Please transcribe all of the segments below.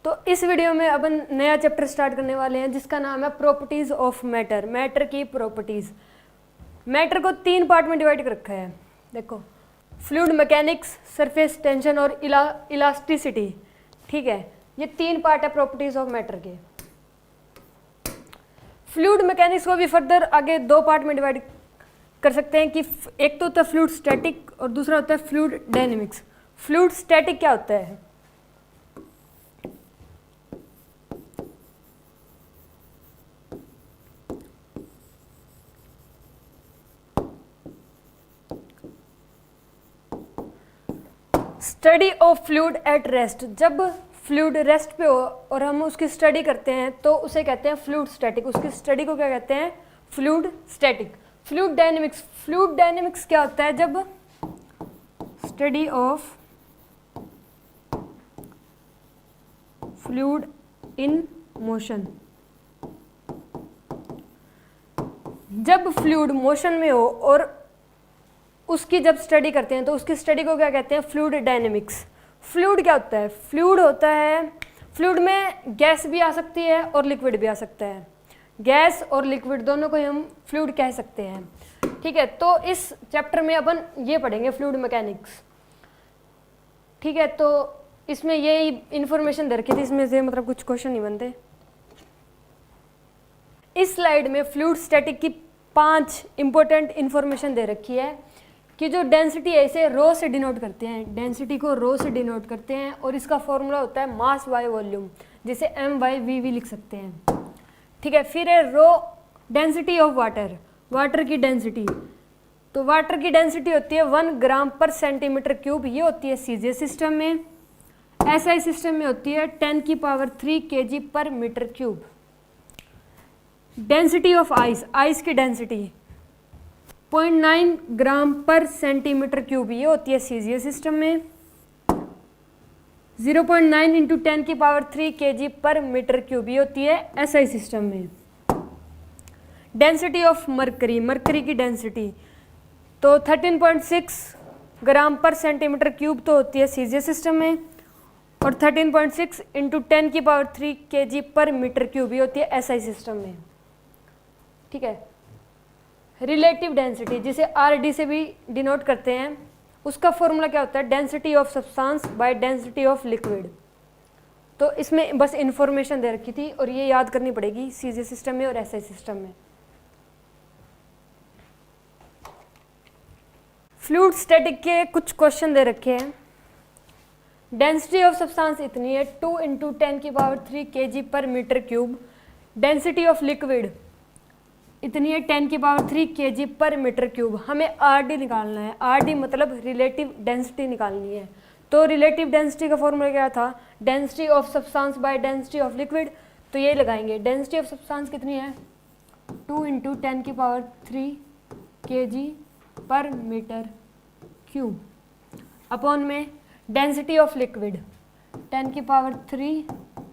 तो इस वीडियो में अपन नया चैप्टर स्टार्ट करने वाले हैं जिसका नाम है प्रॉपर्टीज ऑफ मैटर, मैटर की प्रॉपर्टीज। मैटर को 3 पार्ट में डिवाइड कर रखा है। देखो, फ्लूइड मैकेनिक्स, सरफेस टेंशन और इलास्टिसिटी। ठीक है, ये 3 पार्ट है प्रॉपर्टीज ऑफ मैटर के। फ्लूइड मैकेनिक्स को भी फर्दर आगे 2 पार्ट में डिवाइड कर सकते हैं कि एक तो होता है फ्लूइड स्टैटिक और दूसरा होता है फ्लूइड डायनेमिक्स। फ्लूइड स्टैटिक क्या होता है? Study of fluid at rest. जब फ्लूइड रेस्ट पे हो और हम उसकी स्टडी करते हैं तो उसे कहते हैं फ्लूइड स्टैटिक। उसकी स्टडी को क्या कहते हैं? Fluid static. Fluid dynamics, fluid dynamics क्या होता है? जब study of fluid in motion, जब फ्लूइड मोशन में हो और उसकी जब स्टडी करते हैं तो उसकी स्टडी को क्या कहते हैं? Fluid dynamics. फ्लूइड क्या होता है? फ्लूइड होता है, फ्लूइड में गैस भी आ सकती है और लिक्विड भी आ सकता है। गैस और लिक्विड दोनों को हम फ्लूइड कह सकते हैं। ठीक है, तो इस चैप्टर में अपन ये पढ़ेंगे फ्लूइड मैकेनिक्स। ठीक है, तो इसमें ये इंफॉर्मेशन दे रखी थी, इसमें से मतलब कुछ क्वेश्चन नहीं बनते। इस स्लाइड में फ्लूइड स्टैटिक की 5 इंपॉर्टेंट इंफॉर्मेशन दे रखी है कि जो डेंसिटी है इसे रो से डिनोट करते हैं। डेंसिटी को रो से डिनोट करते हैं और इसका फॉर्मूला होता है मास बाय वॉल्यूम, जिसे m/v लिख सकते हैं। ठीक है, फिर है rho density of water, water की डेंसिटी। तो वाटर की डेंसिटी होती है 1 ग्राम पर सेंटीमीटर क्यूब। ये होती है सीजे सिस्टम में। एसआई सिस्टम में होती है 10³ kg पर metre cube. Density of ice, ice की डेंसिटी 0.9 ग्राम पर सेंटीमीटर क्यूब। ये होती है सीजीएस सिस्टम में। 0.9 इंटू 10³ kg पर मीटर क्यूब। ये होती है एसआई सिस्टम में। डेंसिटी ऑफ मरकरी, मरकरी की डेंसिटी तो 13.6 ग्राम पर सेंटीमीटर क्यूब तो होती है सीजीएस सिस्टम में, और 13.6 इंटू 10³ kg पर मीटर क्यूब ये होती है एसआई सिस्टम में। ठीक है, रिलेटिव डेंसिटी जिसे आरडी से भी डिनोट करते हैं, उसका फॉर्मूला क्या होता है? Density of substance by density of liquid. तो इसमें बस इंफॉर्मेशन दे रखी थी और ये याद करनी पड़ेगी सीजे सिस्टम में और एसआई सिस्टम में। फ्लूइड स्टैटिक के कुछ क्वेश्चन दे रखे हैं। डेंसिटी ऑफ सब्सटेंस इतनी है 2 इंटू 10³ kg पर metre cube. Density of liquid इतनी है 10³ kg पर मीटर क्यूब। हमें आरडी निकालना है। आरडी मतलब रिलेटिव डेंसिटी निकालनी है। तो रिलेटिव डेंसिटी का फॉर्मूला क्या था? Density of substance by density of liquid. तो ये लगाएंगे। डेंसिटी ऑफ सब्सटेंस कितनी है? 2 इंटू 10³ kg पर मीटर क्यूब अपॉन में डेंसिटी ऑफ लिक्विड 10³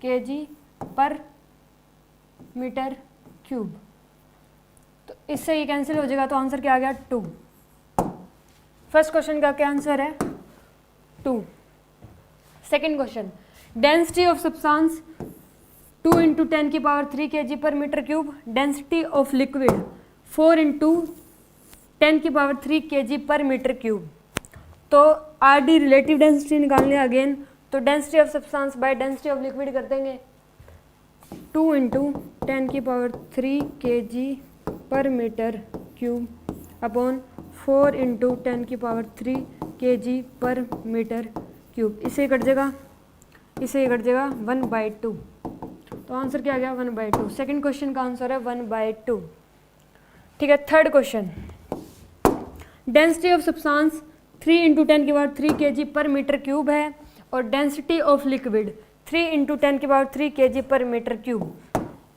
kg पर मीटर क्यूब। तो इससे ये कैंसिल हो जाएगा, तो आंसर क्या आ गया? 2। फर्स्ट क्वेश्चन का क्या आंसर है? 2। Second question, density of substance 2 into 10³ kg पर metre cube. Density of liquid 4 into 10³ kg पर मीटर क्यूब। तो आरडी रिलेटिव डेंसिटी निकालने अगेन, तो density of substance by density of liquid कर देंगे। 2 इंटू 10³ kg पर metre cube upon 4 into 10³ kg पर metre cube. इसे कट जाएगा, इसे कट जाएगा 1/2। तो आंसर क्या आ गया? 1/2। सेकेंड क्वेश्चन का आंसर है 1/2। ठीक है, third question, density of substance 3 into 10³ kg पर मीटर क्यूब है और density of liquid 3 into 10³ kg पर मीटर क्यूब।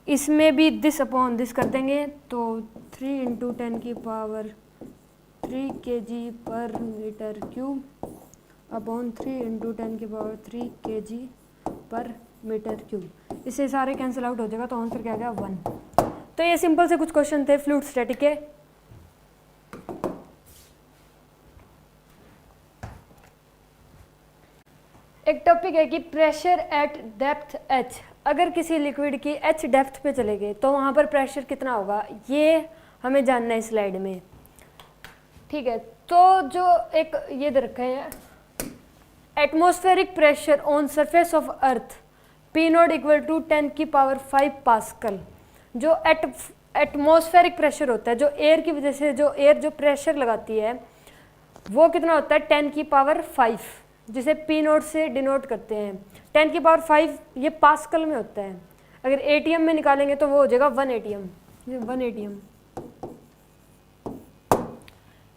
इसमें भी दिस अपॉन दिस कर देंगे, तो 3 इंटू 10³ kg पर metre cube upon 3 into 10³ kg पर मीटर क्यूब। इससे सारे कैंसिल आउट हो जाएगा, तो आंसर क्या आ गया? 1। तो ये सिंपल से कुछ क्वेश्चन थे फ्लूइड स्टैटिक के। एक टॉपिक है कि प्रेशर एट डेप्थ h, अगर किसी लिक्विड की h डेप्थ पे चले गए तो वहाँ पर प्रेशर कितना होगा, ये हमें जानना है स्लाइड में। ठीक है, तो जो एक ये दे रखा है, atmospheric pressure on surface of earth P not equal to 10⁵ pascal. जो एटमॉस्फेरिक प्रेशर होता है, जो एयर की वजह से जो एयर जो प्रेशर लगाती है वो कितना होता है 10⁵, जिसे P नोट से डिनोट करते हैं। 10⁵ ये पास्कल में होता है। अगर एटीएम में निकालेंगे तो वो हो जाएगा 1 एटीएम। 1 एटीएम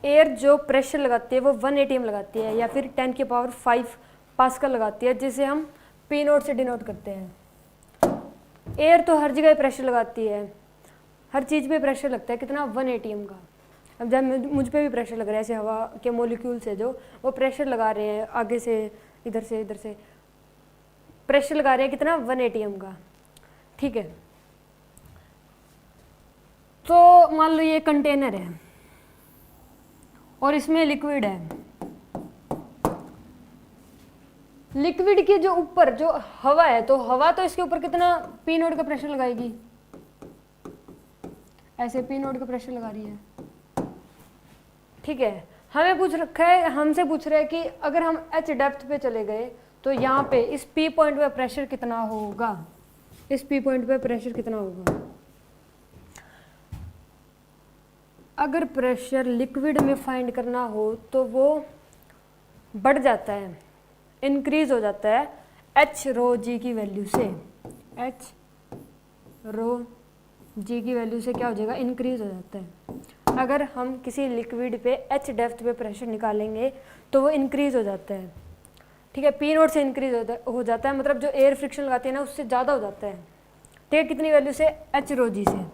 एयर जो प्रेशर लगाती है वो 1 एटीएम लगाती है, या फिर 10⁵ पास्कल लगाती है, जिसे हम P नोट से डिनोट करते हैं। एयर तो हर जगह प्रेशर लगाती है, हर चीज़ पे प्रेशर लगता है, कितना 1 एटीएम का। अब जब मुझ पे भी प्रेशर लग रहा है, ऐसे हवा के मोलिक्यूल से जो वो प्रेशर लगा रहे हैं, आगे से इधर से प्रेशर लगा रहे हैं, कितना 1 एटीएम का। ठीक है, तो मान लो ये कंटेनर है और इसमें लिक्विड है। लिक्विड के जो ऊपर जो हवा है, तो हवा तो इसके ऊपर कितना P नोट का प्रेशर लगाएगी, ऐसे P नोट का प्रेशर लगा रही है। ठीक है, हमें पूछ रखा है, हमसे पूछ रहा है कि अगर हम h डेप्थ पे चले गए तो यहाँ पे इस P पॉइंट पे प्रेशर कितना होगा, इस P पॉइंट पे प्रेशर कितना होगा। अगर प्रेशर लिक्विड में फाइंड करना हो तो वो बढ़ जाता है, इंक्रीज हो जाता है h रो g की वैल्यू से। h रो g की वैल्यू से क्या हो जाएगा, इंक्रीज हो जाता है। अगर हम किसी लिक्विड पे h डेप्थ पे प्रेशर निकालेंगे तो वो इंक्रीज हो जाता है। ठीक है, P नोट से इंक्रीज हो जाता है, मतलब जो एयर फ्रिक्शन लगाते हैं ना उससे ज़्यादा हो जाता है। ठीक है, कितनी वैल्यू से, h रो g से।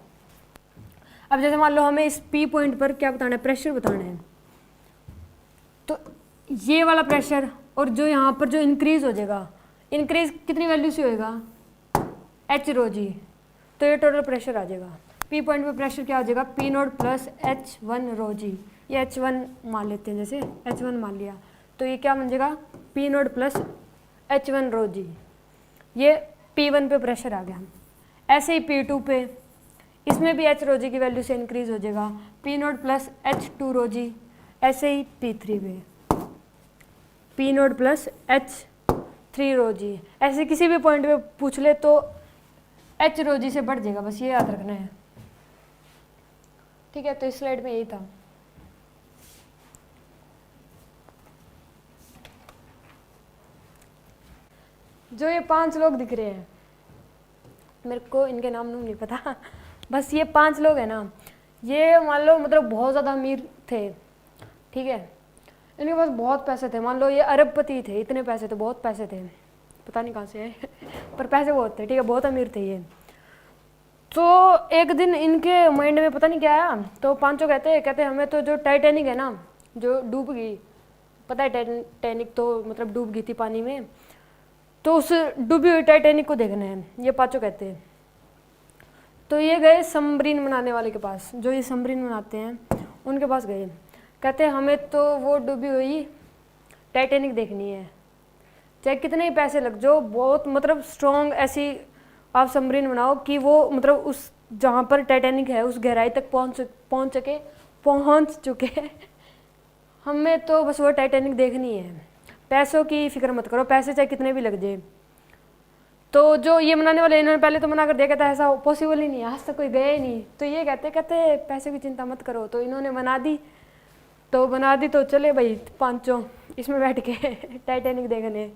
अब जैसे मान लो हमें इस P पॉइंट पर क्या बताना है, प्रेशर बताना है, तो ये वाला प्रेशर और जो यहाँ पर जो इंक्रीज हो जाएगा, इंक्रीज कितनी वैल्यू से होएगा, h रो g, तो ये टोटल प्रेशर आ जाएगा। P पॉइंट पे प्रेशर क्या हो जाएगा, P नोट प्लस H1 रो g, ये H1 मान लेते हैं, जैसे H1 मान लिया तो ये क्या बन जाएगा, P नोट प्लस H1 रो g, ये P1 पे प्रेशर आ गया। ऐसे ही P2 पे, इसमें भी H रो g की वैल्यू से इंक्रीज हो जाएगा, P नोट प्लस H2 रो g। ऐसे ही P3 पे P नोट प्लस H3 रो g। ऐसे किसी भी पॉइंट पे पूछ ले तो H रो g से बढ़ जाएगा, बस ये याद रखना है। ठीक है, तो इस स्लाइड में यही था। जो ये 5 लोग दिख रहे हैं, मेरे को इनके नाम नहीं पता, बस ये 5 लोग हैं ना, ये मान लो मतलब बहुत ज़्यादा अमीर थे। ठीक है, इनके पास बहुत पैसे थे, मान लो ये अरबपति थे, इतने पैसे थे, बहुत पैसे थे, पता नहीं कहाँ से है पर पैसे बहुत थे। ठीक है, बहुत अमीर थे ये। तो एक दिन इनके माइंड में पता नहीं क्या आया, तो 5 कहते हमें तो जो टाइटैनिक है ना, जो डूब गई, पता है टाइटैनिक तो मतलब डूब गई थी पानी में, तो उस डूबी हुई टाइटैनिक को देखना है, ये 5 कहते हैं। तो ये गए सबमरीन बनाने वाले के पास, जो ये सबमरीन बनाते हैं उनके पास गए, कहते हमें तो वो डूबी हुई टाइटैनिक देखनी है, चाहे कितने ही पैसे लग जाओ, बहुत मतलब स्ट्रॉन्ग ऐसी आप सबमरीन बनाओ कि वो मतलब उस जहाँ पर टाइटैनिक है उस गहराई तक पहुँच चुके हमें तो बस वो टाइटैनिक देखनी है, पैसों की फिक्र मत करो, पैसे चाहे कितने भी लग जाए। तो जो ये बनाने वाले, इन्होंने पहले तो मना कर दिया, कहता ऐसा पॉसिबल ही नहीं, आज तक कोई गया ही नहीं। तो ये कहते पैसे की चिंता मत करो, तो इन्होंने बना दी तो चले भाई 5 इसमें बैठ के टाइटैनिक देखने,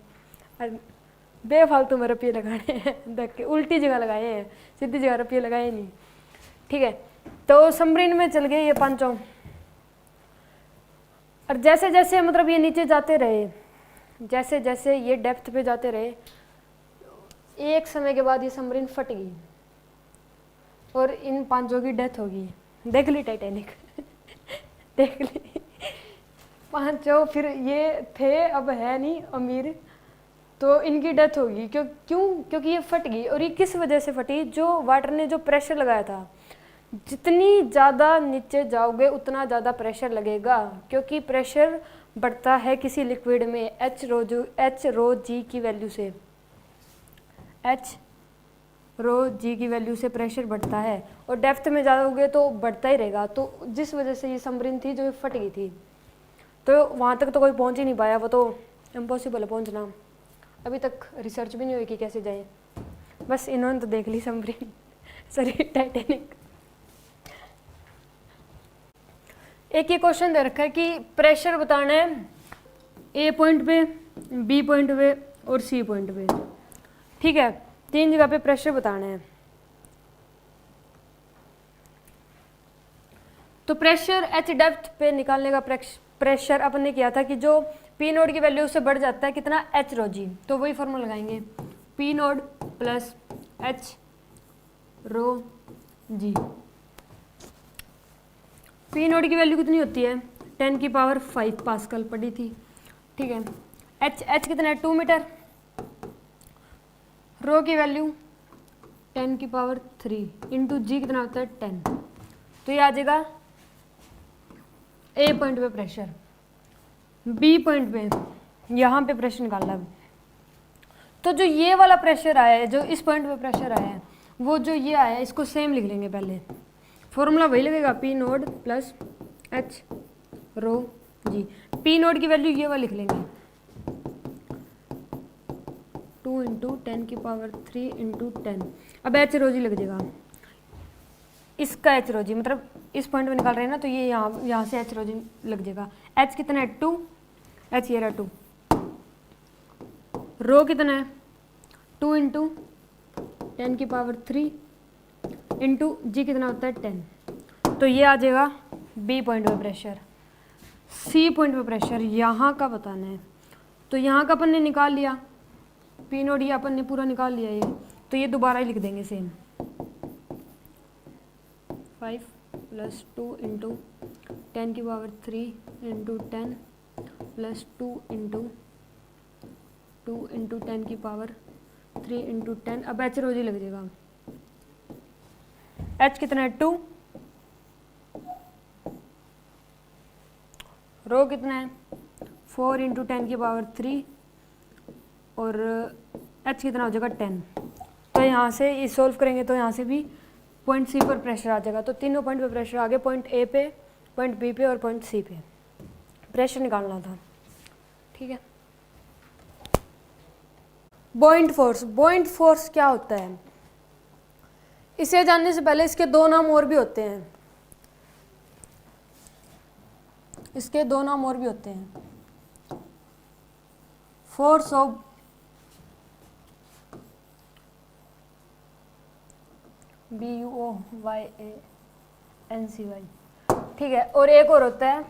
बेफालतू में रुपये लगाने हैं, देख के उल्टी जगह लगाए हैं, सीधी जगह रुपये लगाए नहीं। ठीक है, तो सबमरीन में चल गए ये 5, और जैसे जैसे मतलब ये नीचे जाते रहे, जैसे जैसे ये डेप्थ पे जाते रहे, एक समय के बाद ये सबमरीन फट गई और इन 5 की डेथ होगी। देख ली टाइटैनिक देख ली 5, फिर ये थे अब है नहीं अमीर, तो इनकी डेथ होगी। क्योंकि ये फट गई। और ये किस वजह से फटी, जो वाटर ने जो प्रेशर लगाया था, जितनी ज़्यादा नीचे जाओगे उतना ज़्यादा प्रेशर लगेगा, क्योंकि प्रेशर बढ़ता है किसी लिक्विड में एच रो जी की वैल्यू से, एच रो जी की वैल्यू से प्रेशर बढ़ता है और डेप्थ में जाओगे तो बढ़ता ही रहेगा। तो जिस वजह से ये सबमरीन थी जो फट गई थी, तो वहाँ तक तो कोई पहुँच ही नहीं पाया, वो तो इम्पॉसिबल है पहुँचना। अभी तक रिसर्च भी नहीं हुई कि कैसे जाए, बस इन्होंने तो देख ली सबमरीन सॉरी टाइटैनिक। एक ये क्वेश्चन दे रखा है कि प्रेशर बताना है ए पॉइंट पे, बी पॉइंट पे और सी पॉइंट पे, ठीक है, 3 जगह पे प्रेशर बताना है। तो प्रेशर एच डेप्थ पे निकालने का प्रेशर अपन ने किया था कि जो पी नोड की वैल्यू उससे बढ़ जाता है कितना, एच रो जी। तो वही फॉर्मूला लगाएंगे, पी नोड प्लस एच रो जी। पी नोड की वैल्यू कितनी होती है, 10⁵ पास्कल पड़ी थी, ठीक है। एच कितना है, 2 मीटर। रो की वैल्यू 10⁵ इंटू जी कितना होता है 10। तो ये आ जाएगा ए पॉइंट पे प्रेशर। बी पॉइंट पे यहाँ पे प्रेशर निकालना है। तो जो ये वाला प्रेशर आया है, जो इस पॉइंट पे प्रेशर आया है, वो जो ये आया है इसको सेम लिख लेंगे पहले। फॉर्मूला वही लगेगा, पी नोड प्लस एच रो जी। पी नोड की वैल्यू ये वाला लिख लेंगे, 2 इंटू 10⁵ इंटू 10। अब एच रो जी लग जाएगा, इसका एच रो जी मतलब इस पॉइंट में निकाल रहे हैं ना, तो ये यहाँ से एच रो जी लग जाएगा। एच कितना है 2, एच ये रहा 2। रो कितना है 2 इंटू 10⁵ इंटू जी कितना होता है 10। तो ये आ जाएगा बी पॉइंट पे प्रेशर। सी पॉइंट पे प्रेशर यहाँ का बताना है, तो यहाँ का अपन ने निकाल लिया, पी नोड ये अपन ने पूरा निकाल लिया ये, तो ये दोबारा ही लिख देंगे same, 5 + 2 into 10⁵ into 10 plus 2 into 10⁵ into 10। अब एच रो जी लग जाएगा, एच कितना है 2, रो कितना है 4 इंटू 10⁵ और एच कितना हो जाएगा 10। तो यहाँ से ये सोल्व करेंगे तो यहाँ से भी पॉइंट सी पर प्रेशर आ जाएगा। तो तीनों पॉइंट पे प्रेशर आ गए, पॉइंट ए पे, पॉइंट बी पे और पॉइंट सी पे प्रेशर निकालना था, ठीक है। बॉइंट फोर्स क्या होता है, इसे जानने से पहले इसके 2 नाम और भी होते हैं, इसके 2 नाम और भी होते हैं। फोर्स ऑफ BUOYANCY, ठीक है। और एक और होता है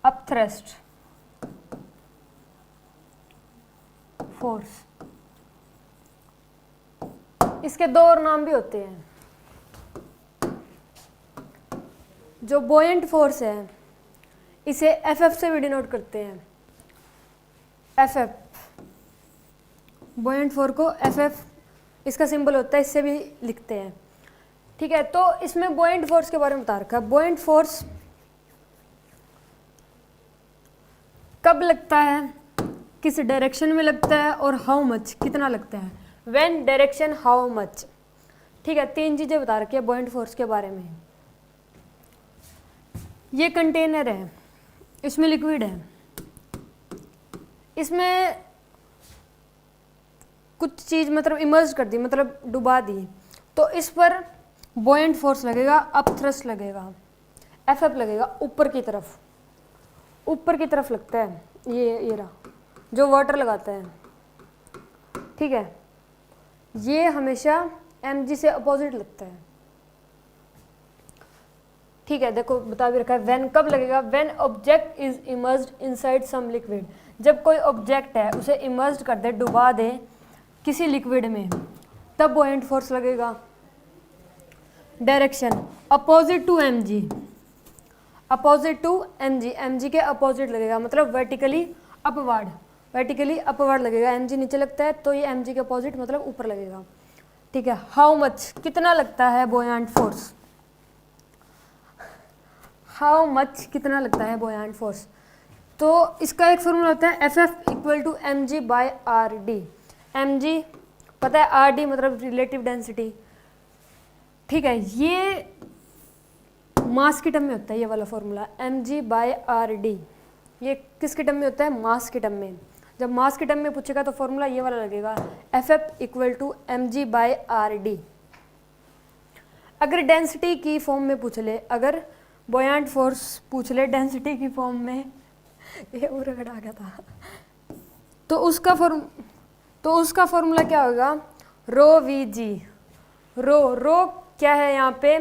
अपथ्रस्ट फोर्स, इसके 2 और नाम भी होते हैं। जो बॉयंट फोर्स है इसे एफ से भी डिनोट करते हैं, एफ बॉयंट फोर्स को एफ इसका सिंबल होता है, इससे भी लिखते हैं, ठीक है। तो इसमें बॉयंट फोर्स के बारे में बता रखा है। बॉयंट फोर्स कब लगता है, किस डायरेक्शन में लगता है और हाउ मच कितना लगता है, व्हेन, डायरेक्शन, हाउ मच, ठीक है। 3 चीजें बता रखी है बॉयंट फोर्स के बारे में। ये कंटेनर है, इसमें लिक्विड है, इसमें कुछ चीज मतलब इमर्ज कर दी, मतलब डुबा दी, तो इस पर बॉयंट फोर्स लगेगा, अपथ्रस्ट लगेगा, एफ लगेगा ऊपर की तरफ, ऊपर की तरफ लगता है। ये रहा जो वाटर लगाता है, ठीक है, ये हमेशा mg से अपोजिट लगता है, ठीक है। देखो बता भी रखा है व्हेन कब लगेगा, when object is emerged inside some liquid, जब कोई ऑब्जेक्ट है उसे इमर्ज कर दे, डुबा दे किसी लिक्विड में, तब बॉयंट फोर्स लगेगा। Direction opposite to mg, opposite to mg के अपोजिट लगेगा, मतलब वर्टिकली अपवर्ड लगेगा। mg नीचे लगता है तो ये mg के अपोजिट मतलब ऊपर लगेगा, ठीक है। हाउ मच कितना लगता है बॉयंट फोर्स, हाउ मच कितना लगता है बॉयंट फोर्स, तो इसका एक फॉर्मूला होता है FF equal to mg/rd। mg पता है, rd मतलब रिलेटिव डेंसिटी, ठीक है। ये मास की टर्म में होता है ये वाला फॉर्मूला mg/rd। ये किसके टर्म में होता है? मास के टर्म में। जब मास के टर्म में पूछेगा तो फॉर्मूला ये वाला लगेगा FF इक्वल टू mg/rd। अगर डेंसिटी की फॉर्म में पूछ ले, अगर बॉयंट फोर्स पूछ ले डेंसिटी की फॉर्म में, ये और रगड़ आ गया था, तो उसका फॉर्मूला क्या होगा? रो वी जी। रो क्या है यहाँ पे?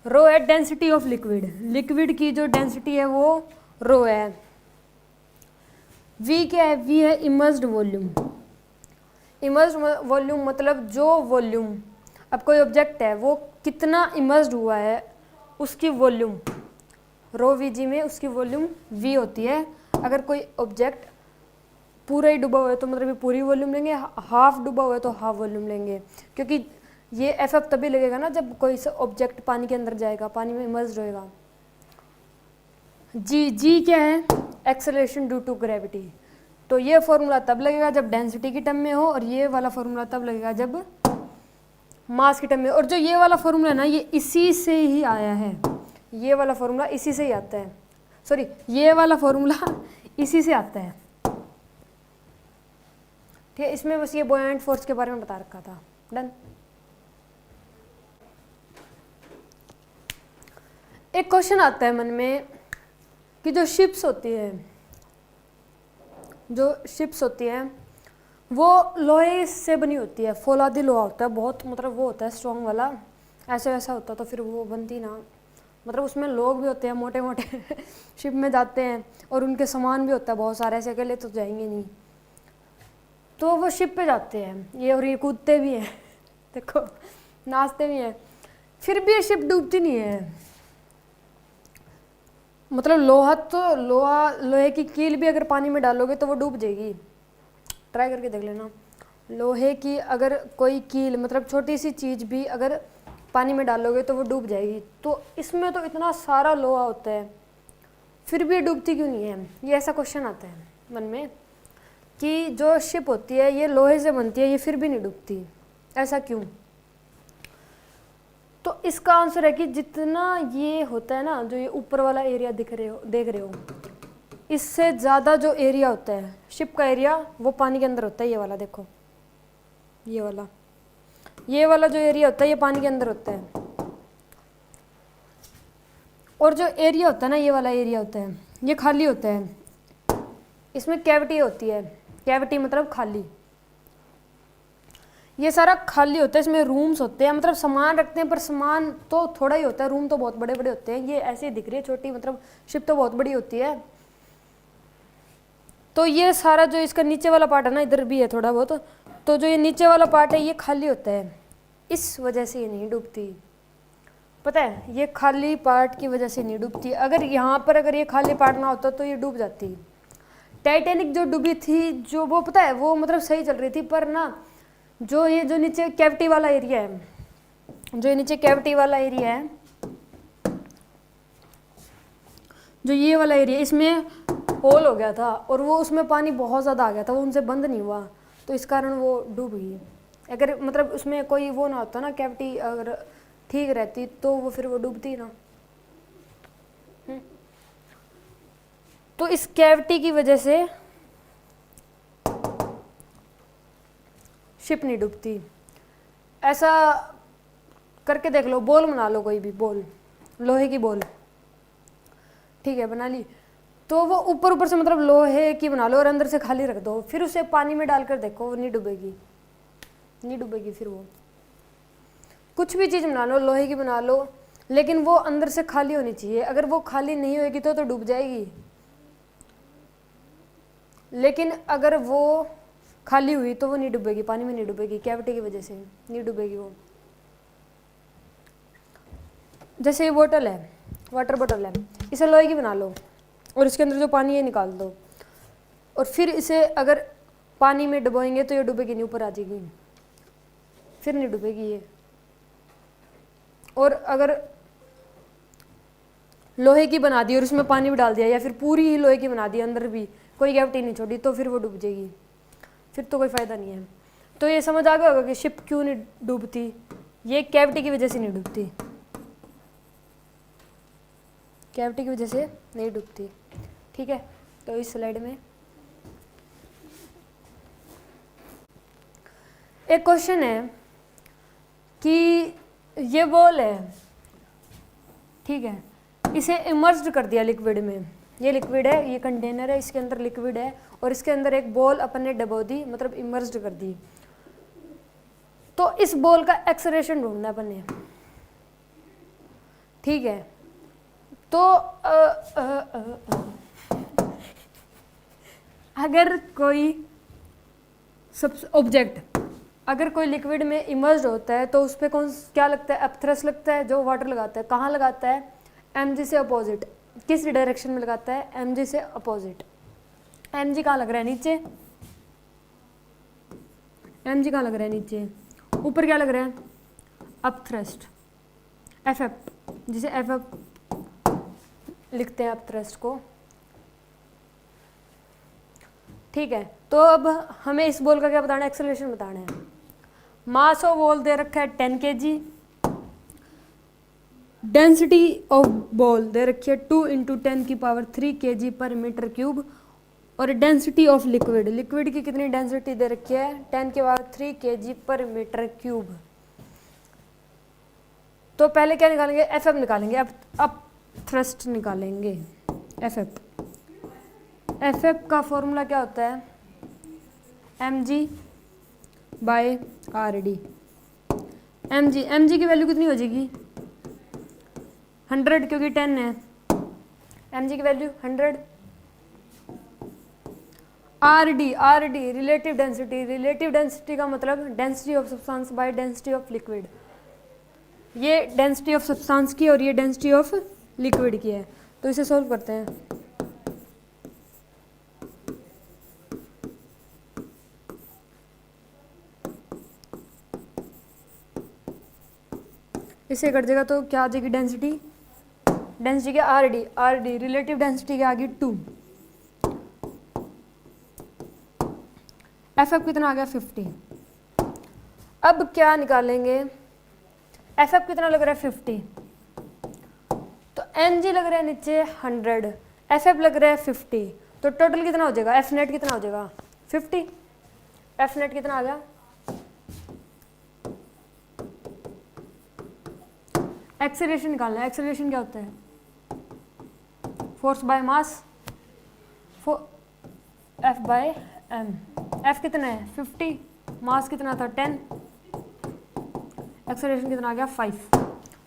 रो है डेंसिटी ऑफ लिक्विड, लिक्विड की जो डेंसिटी है वो रो है। वी क्या है? वी है इमर्स्ड वॉल्यूम। इमर्स्ड वॉल्यूम मतलब जो वॉल्यूम, अब कोई ऑब्जेक्ट है वो कितना इमर्स्ड हुआ है उसकी वॉल्यूम, रो वी जी में उसकी वॉल्यूम वी होती है। अगर कोई ऑब्जेक्ट पूरा ही डूबा हुआ है तो मतलब ये पूरी वॉल्यूम लेंगे, हाफ डूबा हुआ है तो हाफ वॉल्यूम लेंगे, क्योंकि ये एफ तभी लगेगा ना जब कोई ऑब्जेक्ट पानी के अंदर जाएगा, पानी में इमर्स्ड होएगा। जी क्या है? Acceleration due to gravity. तो ये फॉर्मूला तब लगेगा जब डेंसिटी की टर्म में हो, और ये वाला फॉर्मूला तब लगेगा जब मास की टर्म में। और जो ये वाला फॉर्मूला है ना, ये इसी से ही आया है, ये वाला फॉर्मूला इसी से ही आता है, सॉरी ये वाला फॉर्मूला इसी से आता है, ठीक है। इसमें बस ये बॉयंट फोर्स के बारे में बता रखा था। डन। एक क्वेश्चन आता है मन में कि जो शिप्स होती है वो लोहे से बनी होती है, फौलादी लोहा होता है, बहुत मतलब वो होता है स्ट्रॉन्ग वाला, ऐसे वैसा होता तो फिर वो बनती ना, मतलब उसमें लोग भी होते हैं मोटे मोटे शिप में जाते हैं, और उनके सामान भी होता है बहुत सारे, ऐसे अकेले तो जाएंगे नहीं, तो वो शिप पे जाते हैं ये, और ये कूदते भी हैं देखो, नाचते भी हैं, फिर भी ये शिप डूबती नहीं है। मतलब लोहे की कील भी अगर पानी में डालोगे तो वो डूब जाएगी, ट्राई करके देख लेना। लोहे की अगर कोई कील मतलब छोटी सी चीज़ भी अगर पानी में डालोगे तो वो डूब जाएगी। तो इसमें तो इतना सारा लोहा होता है, फिर भी डूबती क्यों नहीं है? ये ऐसा क्वेश्चन आता है मन में कि जो शिप होती है ये लोहे से बनती है, ये फिर भी नहीं डूबती, ऐसा क्यों? तो इसका आंसर है कि जितना ये होता है ना, जो ये ऊपर वाला एरिया देख रहे हो, इससे ज़्यादा जो एरिया होता है शिप का एरिया, वो पानी के अंदर होता है। ये वाला देखो, ये वाला जो एरिया होता है ये पानी के अंदर होता है, और जो एरिया होता है ना, ये वाला एरिया होता है, ये खाली होता है। इसमें कैविटी होती है, कैविटी मतलब खाली, ये सारा खाली होता है। इसमें रूम्स होते हैं, मतलब सामान रखते हैं, पर सामान तो थोड़ा ही होता है, रूम तो बहुत बड़े बड़े होते हैं। ये ऐसे ही दिख रही है छोटी, मतलब शिप तो बहुत बड़ी होती है। तो ये सारा जो इसका नीचे वाला पार्ट है ना, इधर भी है थोड़ा बहुत, तो जो ये नीचे वाला पार्ट है ये खाली होता है, इस वजह से ये नहीं डूबती। पता है, ये खाली पार्ट की वजह से नहीं डूबती। अगर यहाँ पर अगर ये खाली पार्ट ना होता तो ये डूब जाती। टाइटैनिक जो डूबी थी, जो वो पता है वो मतलब सही चल रही थी, पर ना जो ये जो नीचे कैविटी वाला एरिया है, जो ये नीचे कैविटी वाला एरिया है, जो ये वाला एरिया, इसमें होल हो गया था और वो उसमें पानी बहुत ज़्यादा आ गया था, वो उनसे बंद नहीं हुआ, तो इस कारण वो डूब गई। अगर मतलब उसमें कोई वो ना होता ना, कैविटी अगर ठीक रहती तो वो फिर वो डूबती ना। तो इस कैविटी की वजह से शिप नहीं डूबती। ऐसा करके देख लो, बॉल बना लो, कोई भी बॉल, लोहे की बॉल, ठीक है बना ली, तो वो ऊपर ऊपर से मतलब लोहे की बना लो और अंदर से खाली रख दो, फिर उसे पानी में डालकर देखो, वो नहीं डूबेगी, नहीं डूबेगी। फिर वो कुछ भी चीज़ बना लो, लोहे की बना लो, लेकिन वो अंदर से खाली होनी चाहिए। अगर वो खाली नहीं होगी तो डूब जाएगी, लेकिन अगर वो खाली हुई तो वो नहीं डूबेगी, पानी में नहीं डूबेगी, कैविटी की वजह से नहीं डूबेगी वो। जैसे ये बोतल है, वाटर बोतल है, इसे लोहे की बना लो और इसके अंदर जो पानी है निकाल दो, और फिर इसे अगर पानी में डुबोएंगे तो ये डूबेगी नहीं, ऊपर आ जाएगी, फिर नहीं डूबेगी ये। और अगर लोहे की बना दी और उसमें पानी भी डाल दिया, या फिर पूरी ही लोहे की बना दी, अंदर भी कोई कैविटी नहीं छोड़ी, तो फिर वो डूब जाएगी, फिर तो कोई फ़ायदा नहीं है। तो ये समझ आ गया होगा कि शिप क्यों नहीं डूबती, ये कैविटी की वजह से नहीं डूबती, कैविटी की वजह से नहीं डूबती। ठीक है, तो इस स्लाइड में एक क्वेश्चन है कि ये बॉल है, ठीक है, इसे इमर्ज्ड कर दिया लिक्विड में, ये लिक्विड है, ये कंटेनर है, इसके अंदर लिक्विड है और इसके अंदर एक बॉल अपन ने डबो दी, मतलब इमर्ज्ड कर दी। तो इस बॉल का एक्सेलरेशन ढूंढना अपन ने, ठीक है। तो अगर कोई ऑब्जेक्ट अगर कोई लिक्विड में इमर्ज्ड होता है तो उस पर क्या लगता है, अपथ्रस्ट लगता है, जो वाटर लगाता है। कहाँ लगाता है, mg से अपोजिट। किस डायरेक्शन में लगाता है, mg से अपोजिट। mg कहाँ लग रहा है, नीचे। mg कहाँ लग रहा है, नीचे। ऊपर क्या लग रहा है, अपथ्रस्ट, ff, जिसे ff लिखते हैं अपथ्रस्ट को, ठीक है। तो अब हमें इस बॉल का क्या बताना है, एक्सेलरेशन बताना है। मास ऑफ बॉल दे रखा है 10 kg, डेंसिटी ऑफ बॉल दे रखी है 2 × 10⁻³ kg पर मीटर क्यूब, और डेंसिटी ऑफ लिक्विड, लिक्विड की कितनी डेंसिटी दे रखी है, 10⁻³ kg पर मीटर क्यूब। तो पहले क्या निकालेंगे, एफ निकालेंगे, अब थ्रस्ट निकालेंगे, एफ का फॉर्मूला क्या होता है, mg/rd। mg की वैल्यू कितनी हो जाएगी, 100, क्योंकि 10 है, mg की value 100। rd relative density, relative density का मतलब density of substance by density of liquid. ये डेंसिटी ऑफ सब्सटेंस की और ये डेंसिटी ऑफ लिक्विड की है। तो इसे सॉल्व करते हैं। इसे कर देगा तो क्या आ जाएगी डेंसिटी, डेंसिटी के आरडी रिलेटिव डेंसिटी क्या आ गई 2। एफ कितना आ गया 50। अब क्या निकालेंगे, एफ कितना लग रहा है 50, तो एन जी लग रहा है नीचे 100, एफ लग रहा है 50, तो टोटल कितना हो जाएगा, एफ नेट कितना हो जाएगा 50। एफ नेट कितना आ गया, एक्सेलरेशन निकालना है। एक्सेलरेशन क्या होता है, force by mass, F by M. F कितना है 50, मास कितना था 10, एक्सेलरेशन कितना आ गया 5।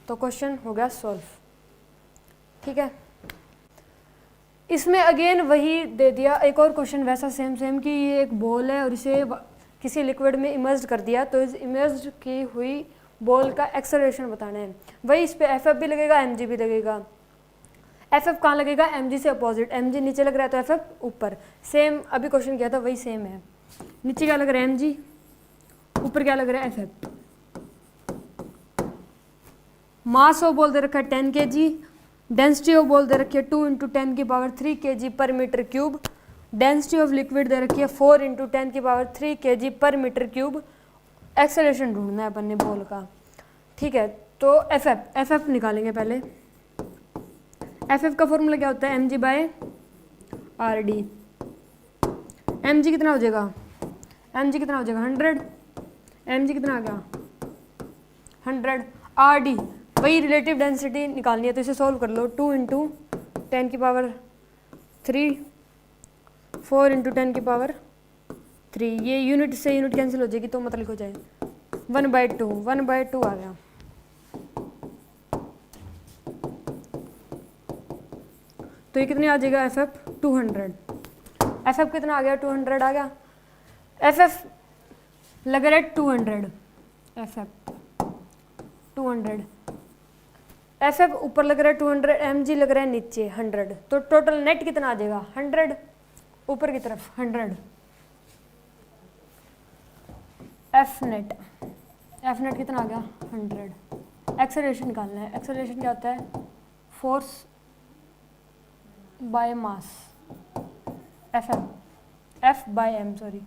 तो क्वेश्चन हो गया सॉल्व। ठीक है, इसमें अगेन वही दे दिया, एक और क्वेश्चन वैसा सेम कि ये एक बॉल है और इसे किसी लिक्विड में इमर्ज कर दिया, तो इस इमर्ज की हुई बॉल का एक्सेलरेशन बताना है। वही इस पे एफ भी लगेगा, एम भी लगेगा। एफ कहाँ लगेगा, एम से अपोजिट, एम नीचे लग रहा है तो एफ ऊपर। सेम अभी क्वेश्चन किया था वही सेम है, नीचे क्या लग रहा है एम, ऊपर क्या लग रहा है एफ। मास ऑफ बॉल दे रखा है 10 kg, डेंसिटी ऑफ बॉल दे रखी है 2 × 10⁻³ kg पर metre cube, density of liquid दे रखी है 4 × 10⁻³ kg पर मीटर क्यूब। एक्सेलरेशन ढूंढना है अपन ने बॉल का। ठीक है, तो एफ निकालेंगे पहले। एफ का फॉर्मूला क्या होता है, mg/rd। mg कितना हो जाएगा, 100, mg कितना आ गया 100, rd वही रिलेटिव डेंसिटी निकालनी है, तो इसे सॉल्व कर लो। 2 × 10⁻3, 4 × 10⁻3, ये यूनिट से यूनिट कैंसिल हो जाएगी तो मतलब हो जाए 1/2 आ गया। तो ये कितने आ जाएगा एफ 200। एफ कितना आ गया 200 आ गया। एफ लग रहा है 200, एफ 200, एफ ऊपर लग रहा है 200, एम जी लग रहा है नीचे 100, तो टोटल नेट कितना आ जाएगा 100 ऊपर की तरफ 100। एफ नेट कितना आ गया 100। एक्सेलरेशन निकालना है। एक्सेलरेशन क्या होता है, force by mass, F by M, sorry,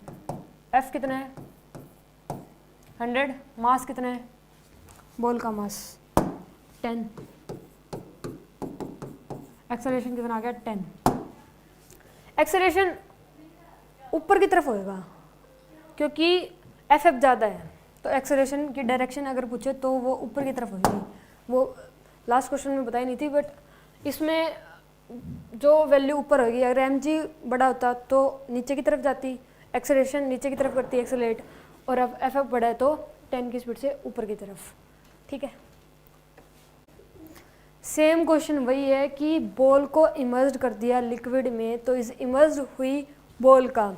F कितना है 100, मास कितना है बॉल का मास 10, एक्सेलरेशन कितना आ गया 10। एक्सेलरेशन ऊपर की तरफ होएगा क्योंकि एफ एफ ज़्यादा है, तो एक्सेलरेशन की डायरेक्शन अगर पूछे तो वो ऊपर की तरफ होगी। वो लास्ट क्वेश्चन में बताई नहीं थी, बट इसमें जो वैल्यू ऊपर होगी, अगर एम जी बड़ा होता तो नीचे की तरफ जाती, एक्सेलरेशन नीचे की तरफ करती एक्सेलरेट, और अब एफ एफ बड़ा है तो 10 की स्पीड से ऊपर की तरफ। ठीक है, सेम क्वेश्चन वही है कि बॉल को इमर्ज्ड कर दिया लिक्विड में, तो इस इमर्ज्ड हुई बॉल का,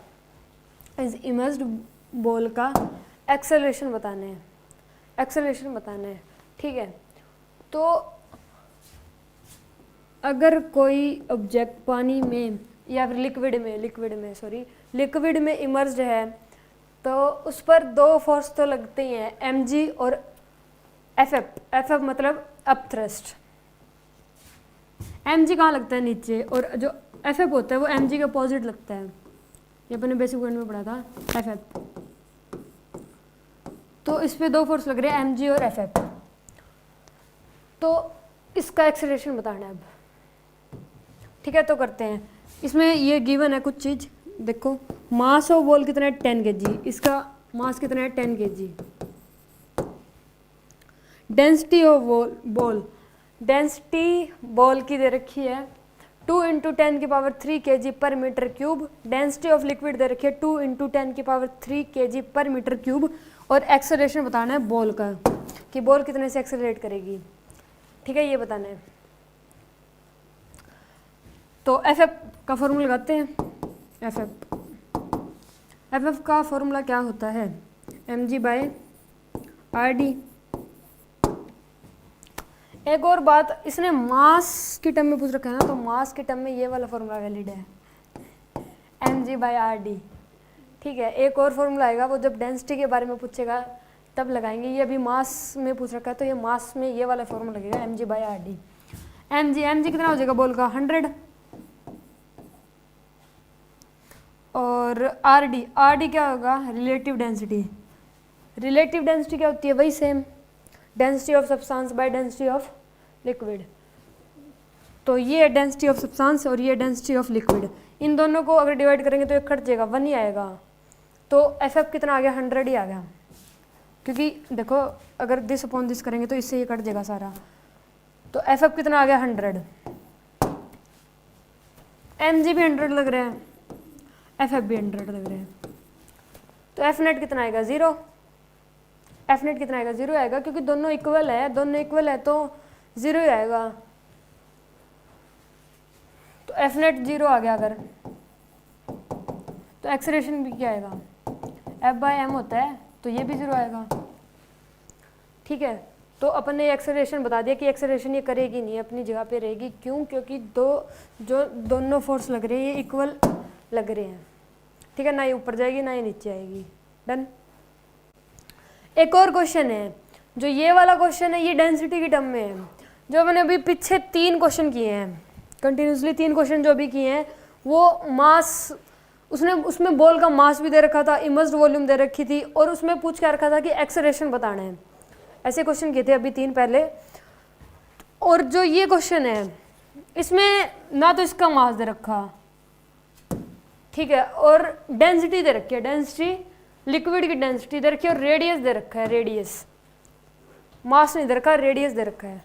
इस इमर्ज्ड बॉल का एक्सेलरेशन बताना है, एक्सेलरेशन बताना है। ठीक है, तो अगर कोई ऑब्जेक्ट पानी में या फिर लिक्विड में इमर्ज्ड है, तो उस पर दो फोर्स तो लगते ही हैं, एम जी और एफ एफ। एफ एफ मतलब अप थ्रस्ट, एम जी कहाँ लगता है नीचे, और जो एफ एफ होता है वो एम जी के अपोजिट लगता है, ये अपने बेसिक वन में पढ़ा था एफ एफ। तो इस पे दो फोर्स लग रहे हैं एम जी और एफ एफ, तो इसका एक्सेलरेशन बताना है अब। ठीक है, तो करते हैं। इसमें ये गिवन है कुछ चीज़, देखो मास ऑफ बॉल कितना है 10 kg, इसका मास कितना है 10 kg। Density of ball, density ball की दे रखी है 2 × 10³ kg पर metre cube. Density of liquid दे रखी है 2 × 10³ kg पर मीटर क्यूब। और एक्सेलरेशन बताना है बॉल का, कि बॉल कितने से एक्सेलरेट करेगी। ठीक है, ये बताना है। तो एफ एफ का फॉर्मूला लगाते हैं। एफ एफ का फॉर्मूला क्या होता है, mg/rd। एक और बात, इसने मास की टर्म में पूछ रखा है ना, तो मास की टर्म में ये वाला फॉर्मूला वैलिड है, mg/rd। ठीक है, एक और फॉर्मूला आएगा, वो जब डेंसिटी के बारे में पूछेगा तब लगाएंगे। ये अभी मास में पूछ रखा है, तो ये मास में ये वाला फॉर्मूला लगेगा mg/rd। mg कितना हो जाएगा बॉल का 100, और rd क्या होगा, रिलेटिव डेंसिटी। रिलेटिव डेंसिटी क्या होती है, वही same, density of substance by density of liquid. तो ये डेंसिटी ऑफ सब्सटेंस और ये डेंसिटी ऑफ लिक्विड, इन दोनों को अगर डिवाइड करेंगे तो ये कट जाएगा, 1 ही आएगा। तो एफ एफ कितना आ गया 100 ही आ गया, क्योंकि देखो अगर दिस अपॉन दिस करेंगे तो इससे ये कट जाएगा सारा। तो एफ एफ कितना आ गया 100, एम जी भी 100 लग रहे हैं, एफ एफ भी 100 लग रहे हैं। तो एफ नेट कितना आएगा 0, एफ नेट कितना आएगा 0 आएगा, क्योंकि दोनों इक्वल है, दोनों इक्वल है तो 0 ही आएगा। तो एफ नेट 0 आ गया अगर, तो एक्सेलरेशन भी क्या आएगा, F/m होता है, तो ये भी 0 आएगा। ठीक है, तो अपन ने एक्सेलरेशन बता दिया कि एक्सेलरेशन ये करेगी नहीं, अपनी जगह पे रहेगी। क्यों, क्योंकि दोनों फोर्स लग रही है ये इक्वल लग रहे हैं। ठीक है, ना ये ऊपर जाएगी ना ये नीचे आएगी। डन। एक और क्वेश्चन है, जो ये वाला क्वेश्चन है ये डेंसिटी की टर्म में है। जो मैंने अभी पीछे 3 क्वेश्चन किए हैं, कंटिन्यूसली 3 क्वेश्चन जो अभी किए हैं, वो मास, उसमें बॉल का मास भी दे रखा था, इमर्ज्ड वॉल्यूम दे रखी थी, और उसमें पूछ के रखा था कि एक्सेलरेशन बताना है। ऐसे क्वेश्चन किए थे अभी 3 पहले। और जो ये क्वेश्चन है, इसमें ना तो इसका मास दे रखा, ठीक है, और डेंसिटी दे रखी है, डेंसिटी लिक्विड की डेंसिटी दे रखी है, और रेडियस दे रखा है, रेडियस, मास नहीं दे रखा, रेडियस दे रखा है।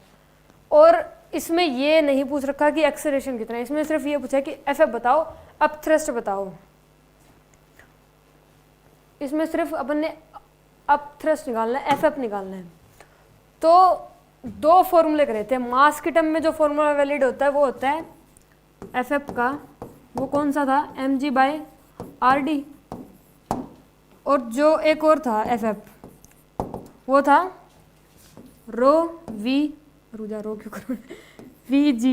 और इसमें ये नहीं पूछ रखा कि एक्सेलरेशन कितना है, इसमें सिर्फ ये पूछा है कि एफ एफ बताओ, अप थ्रस्ट बताओ। इसमें सिर्फ अपन ने अप थ्रस्ट निकालना है, एफ एफ निकालना है। तो 2 फॉर्मूले करे थे, मास की टर्म में जो फॉर्मूला वैलिड होता है वो होता है एफ एफ का, वो कौन सा था, mg/rd। और जो एक और था एफ एफ, वो था रो क्यों करूँ vg।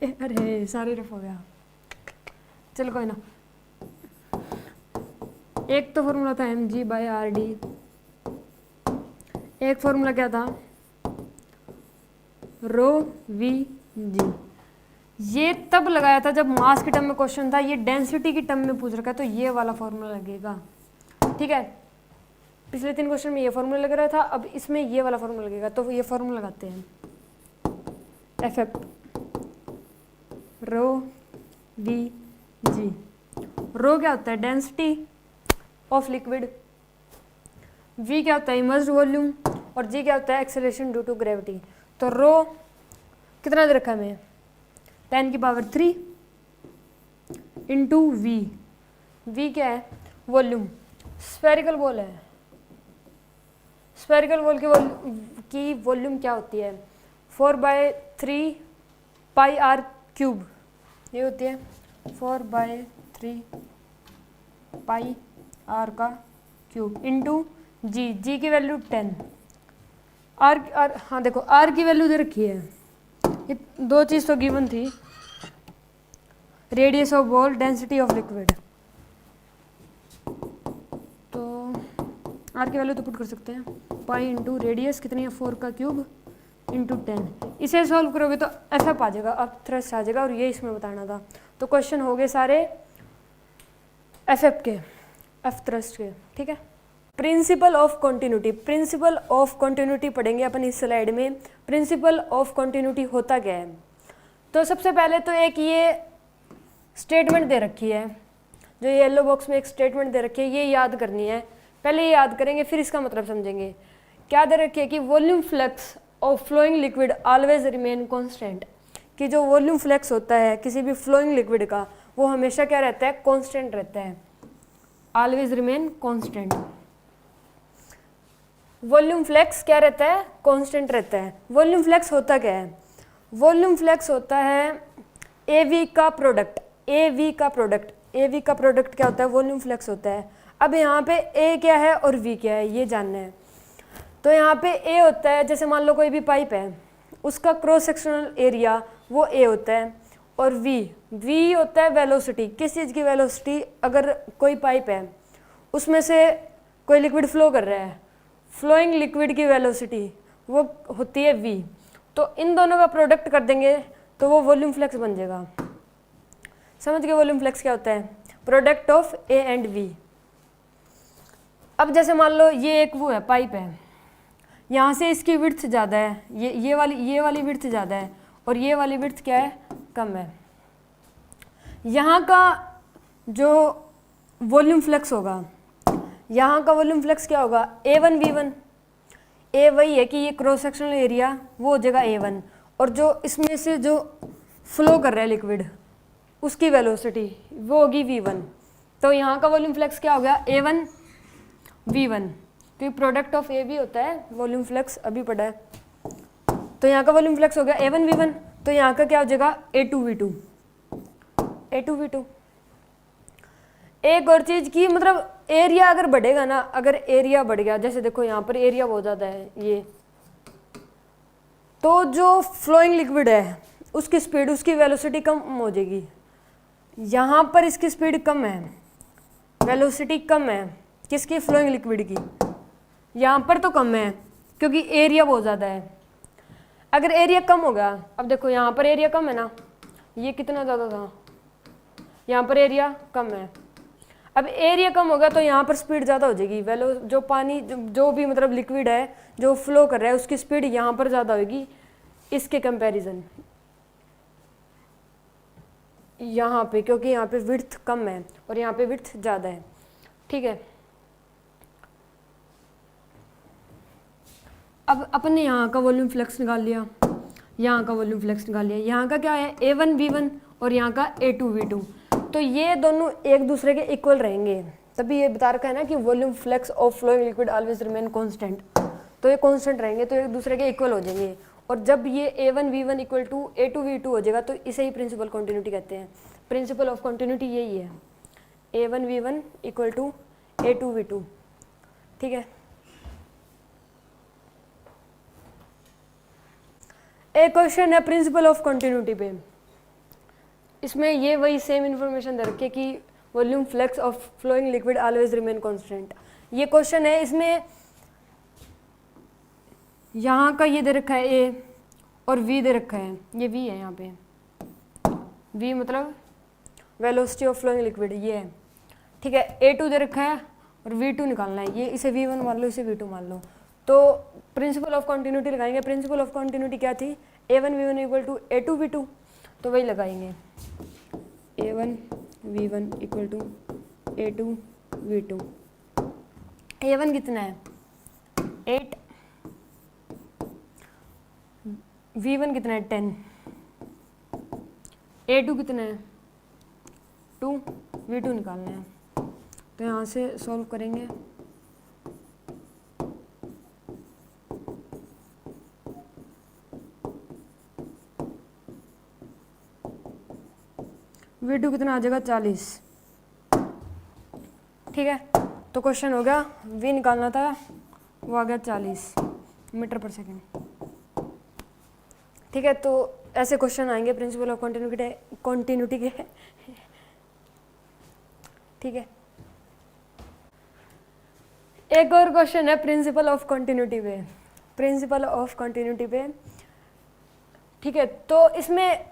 अरे सारे रफ हो गया, चलो कोई ना। एक तो फॉर्मूला था mg/rd, एक फॉर्मूला क्या था, रो vg। ये तब लगाया था जब मास के टर्म में क्वेश्चन था, ये डेंसिटी की टर्म में पूछ रखा है, तो ये वाला फॉर्मूला लगेगा। ठीक है, पिछले 3 क्वेश्चन में ये फॉर्मूला लग रहा था, अब इसमें ये वाला फॉर्मूला लगेगा। तो ये फॉर्मूला लगाते हैं, एफ एफ रो वी जी। रो क्या होता है? डेंसिटी ऑफ लिक्विड, वी क्या होता है? इमर्स्ड वॉल्यूम, और जी क्या होता है? Acceleration due to gravity. तो रो कितना दे रखा है हमें? 10⁻³ इंटू वी। वी क्या है? वॉल्यूम। स्फेरिकल बॉल है, स्फेरिकल बॉल की वॉल्यूम क्या होती है? 4/3 पाई आर क्यूब, ये होती है 4/3 पाई आर का क्यूब इंटू जी। जी की वैल्यू 10, आर हाँ देखो आर की वैल्यू दे रखी है, ये 2 चीज़ तो गिवन थी, radius of ball, density of liquid. तो आर की वैल्यू तो पुट कर सकते हैं, पाई इंटू रेडियस कितनी है? 4 का क्यूब इंटू 10। इसे सॉल्व करोगे तो एफ एफ आ जाएगा, अब थ्रस्ट आ जाएगा, और ये इसमें बताना था। तो क्वेश्चन हो गए सारे एफ एफ के, एफ थ्रस्ट के। ठीक है, principle of continuity. Principle of continuity पढ़ेंगे अपन इस स्लाइड में। प्रिंसिपल ऑफ कॉन्टिन्यूटी होता क्या है? तो सबसे पहले तो एक ये स्टेटमेंट दे रखी है, जो येलो बॉक्स में एक स्टेटमेंट दे रखी है, ये याद करनी है। पहले ये याद करेंगे, फिर इसका मतलब समझेंगे। क्या दे रखी है कि volume flux of flowing liquid always remain constant, कि जो वॉल्यूम फ्लक्स होता है किसी भी फ्लोइंग लिक्विड का, वो हमेशा क्या रहता है? कांस्टेंट रहता है, always remain constant. Volume flux क्या रहता है? कांस्टेंट रहता है। वॉल्यूम फ्लक्स होता क्या है? वॉल्यूम फ्लक्स होता है एवी का प्रोडक्ट, एवी का प्रोडक्ट। एवी का प्रोडक्ट क्या होता है? वॉल्यूम फ्लक्स होता है। अब यहाँ पे ए क्या है और वी क्या है, ये जानना है। तो यहाँ पे ए होता है, जैसे मान लो कोई भी पाइप है, उसका क्रॉस सेक्शनल एरिया वो ए होता है, और वी होता है वेलोसिटी, किस चीज़ की वेलोसिटी? अगर कोई पाइप है उसमें से कोई लिक्विड फ्लो कर रहा है, फ्लोइंग लिक्विड की वेलोसिटी वो होती है वी। तो इन दोनों का प्रोडक्ट कर देंगे तो वो वॉल्यूम फ्लक्स बन जाएगा। समझ गए वॉल्यूम फ्लक्स क्या होता है? Product of A and V. अब जैसे मान लो ये एक वो है, पाइप है, यहाँ से इसकी विड्थ ज़्यादा है, ये वाली विड्थ ज़्यादा है, और ये वाली विड्थ क्या है? कम है। यहाँ का जो वॉल्यूम फ्लक्स होगा, यहाँ का वॉल्यूम फ्लक्स क्या होगा? A1 V1। ए वही है कि ये क्रॉस सेक्शनल एरिया वो हो जाएगा A1, और जो इसमें से जो फ्लो कर रहा है लिक्विड उसकी वेलोसिटी वो होगी V1। तो यहाँ का वॉल्यूम फ्लक्स क्या हो गया? A1 V1, क्योंकि प्रोडक्ट ऑफ ए भी होता है वॉल्यूम फ्लक्स, अभी पढ़ा है। तो यहाँ का वॉल्यूम फ्लक्स हो गया A1 V1, तो यहाँ का क्या हो जाएगा? A2 V2। A2 V2। एक और चीज़ की मतलब एरिया अगर बढ़ेगा ना, अगर एरिया बढ़ गया, जैसे देखो यहाँ पर एरिया बहुत ज़्यादा है ये, तो जो फ्लोइंग लिक्विड है उसकी स्पीड, उसकी वेलोसिटी कम हो जाएगी। यहाँ पर इसकी स्पीड कम है, वेलोसिटी कम है, किसकी? फ्लोइंग लिक्विड की। यहाँ पर तो कम है क्योंकि एरिया बहुत ज़्यादा है। अगर एरिया कम होगा, अब देखो यहाँ पर एरिया कम है ना, ये कितना ज़्यादा था, यहाँ पर एरिया कम है। अब एरिया कम होगा तो यहाँ पर स्पीड ज़्यादा हो जाएगी, वेलो जो पानी जो भी मतलब लिक्विड है जो फ्लो कर रहा है उसकी स्पीड यहाँ पर ज़्यादा होगी इसके कंपैरिजन यहाँ पे, क्योंकि यहाँ पे विड्थ कम है और यहाँ पे विड्थ ज़्यादा है। ठीक है, अब अपन ने यहाँ का वॉल्यूम फ्लक्स निकाल लिया, यहाँ का वॉल्यूम फ्लक्स निकाल लिया। यहाँ का क्या है? A1 V1 और यहाँ का A2 V2। तो ये दोनों एक दूसरे के इक्वल रहेंगे, तभी ये बता रखा है ना कि volume flux of flowing liquid always remain constant. तो ये कांस्टेंट रहेंगे तो एक दूसरे के इक्वल हो जाएंगे, और जब ये A1 V1 equal to A2 V2 हो जाएगा तो इसे ही प्रिंसिपल कॉन्टिन्यूटी कहते हैं। प्रिंसिपल ऑफ कॉन्टिन्यूटी यही है, A1 V1 equal to A2 V2। ठीक है, एक क्वेश्चन है प्रिंसिपल ऑफ कॉन्टिन्यूटी पे, इसमें ये वही सेम इन्फॉर्मेशन दे रखी है कि volume flux of flowing liquid always remain constant. ये क्वेश्चन है, इसमें यहाँ का ये दे रखा है ए और वी दे रखा है, ये वी है यहाँ पे, v मतलब वेलोसिटी ऑफ फ्लोइंग लिक्विड ये है, ठीक है। A2 दे रखा है और V2 निकालना है, ये इसे V1 मान लो, इसे V2 मान लो। तो प्रिंसिपल ऑफ कॉन्टिन्यूटी लगाएंगे। प्रिंसिपल ऑफ कॉन्टिन्यूटी क्या थी? A1 V1 equal to A2 V2, तो वही लगाएंगे, A1 V1 equal to A2 V2। A1 कितना है? 8, V1 कितना है? 10, A2 कितना है? 2, V2 निकालना है। तो यहाँ से सॉल्व करेंगे, V2 कितना आ जाएगा? 40, ठीक है। तो क्वेश्चन हो गया, V निकालना था, वो आ गया 40 मीटर पर सेकेंड, ठीक है। तो ऐसे क्वेश्चन आएंगे प्रिंसिपल ऑफ कॉन्टिन्यूटी के, ठीक है। एक और क्वेश्चन है प्रिंसिपल ऑफ कॉन्टिन्यूटी पे, प्रिंसिपल ऑफ कॉन्टिन्यूटी पे, ठीक है। तो इसमें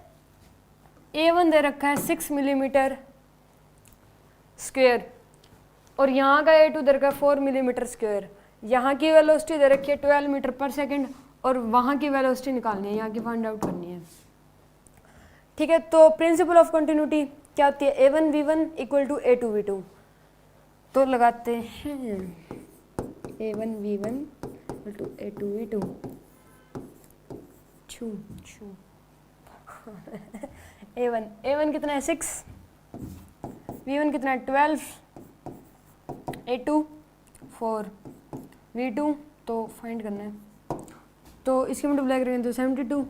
A1 दे रखा है 6 मिलीमीटर स्क्वायर और यहाँ का A2 दे रखा है 4 मिलीमीटर स्क्वायर। यहाँ की वेलोसिटी दे रखी है 12 मीटर पर सेकेंड और वहाँ की वेलोसिटी निकालनी है, यहाँ की फाइंड आउट करनी है, ठीक है। तो प्रिंसिपल ऑफ कंटिन्यूटी क्या होती है? A1 V1 equal to A2 V2। तो लगाते हैं A1 V1 equal to A2 V2। छू छू A1 कितना है? 6, V1 कितना है? 12, A2 4, V2 तो फाइंड करना है। तो इसकी मल्टीप्लाई करेंगे तो 72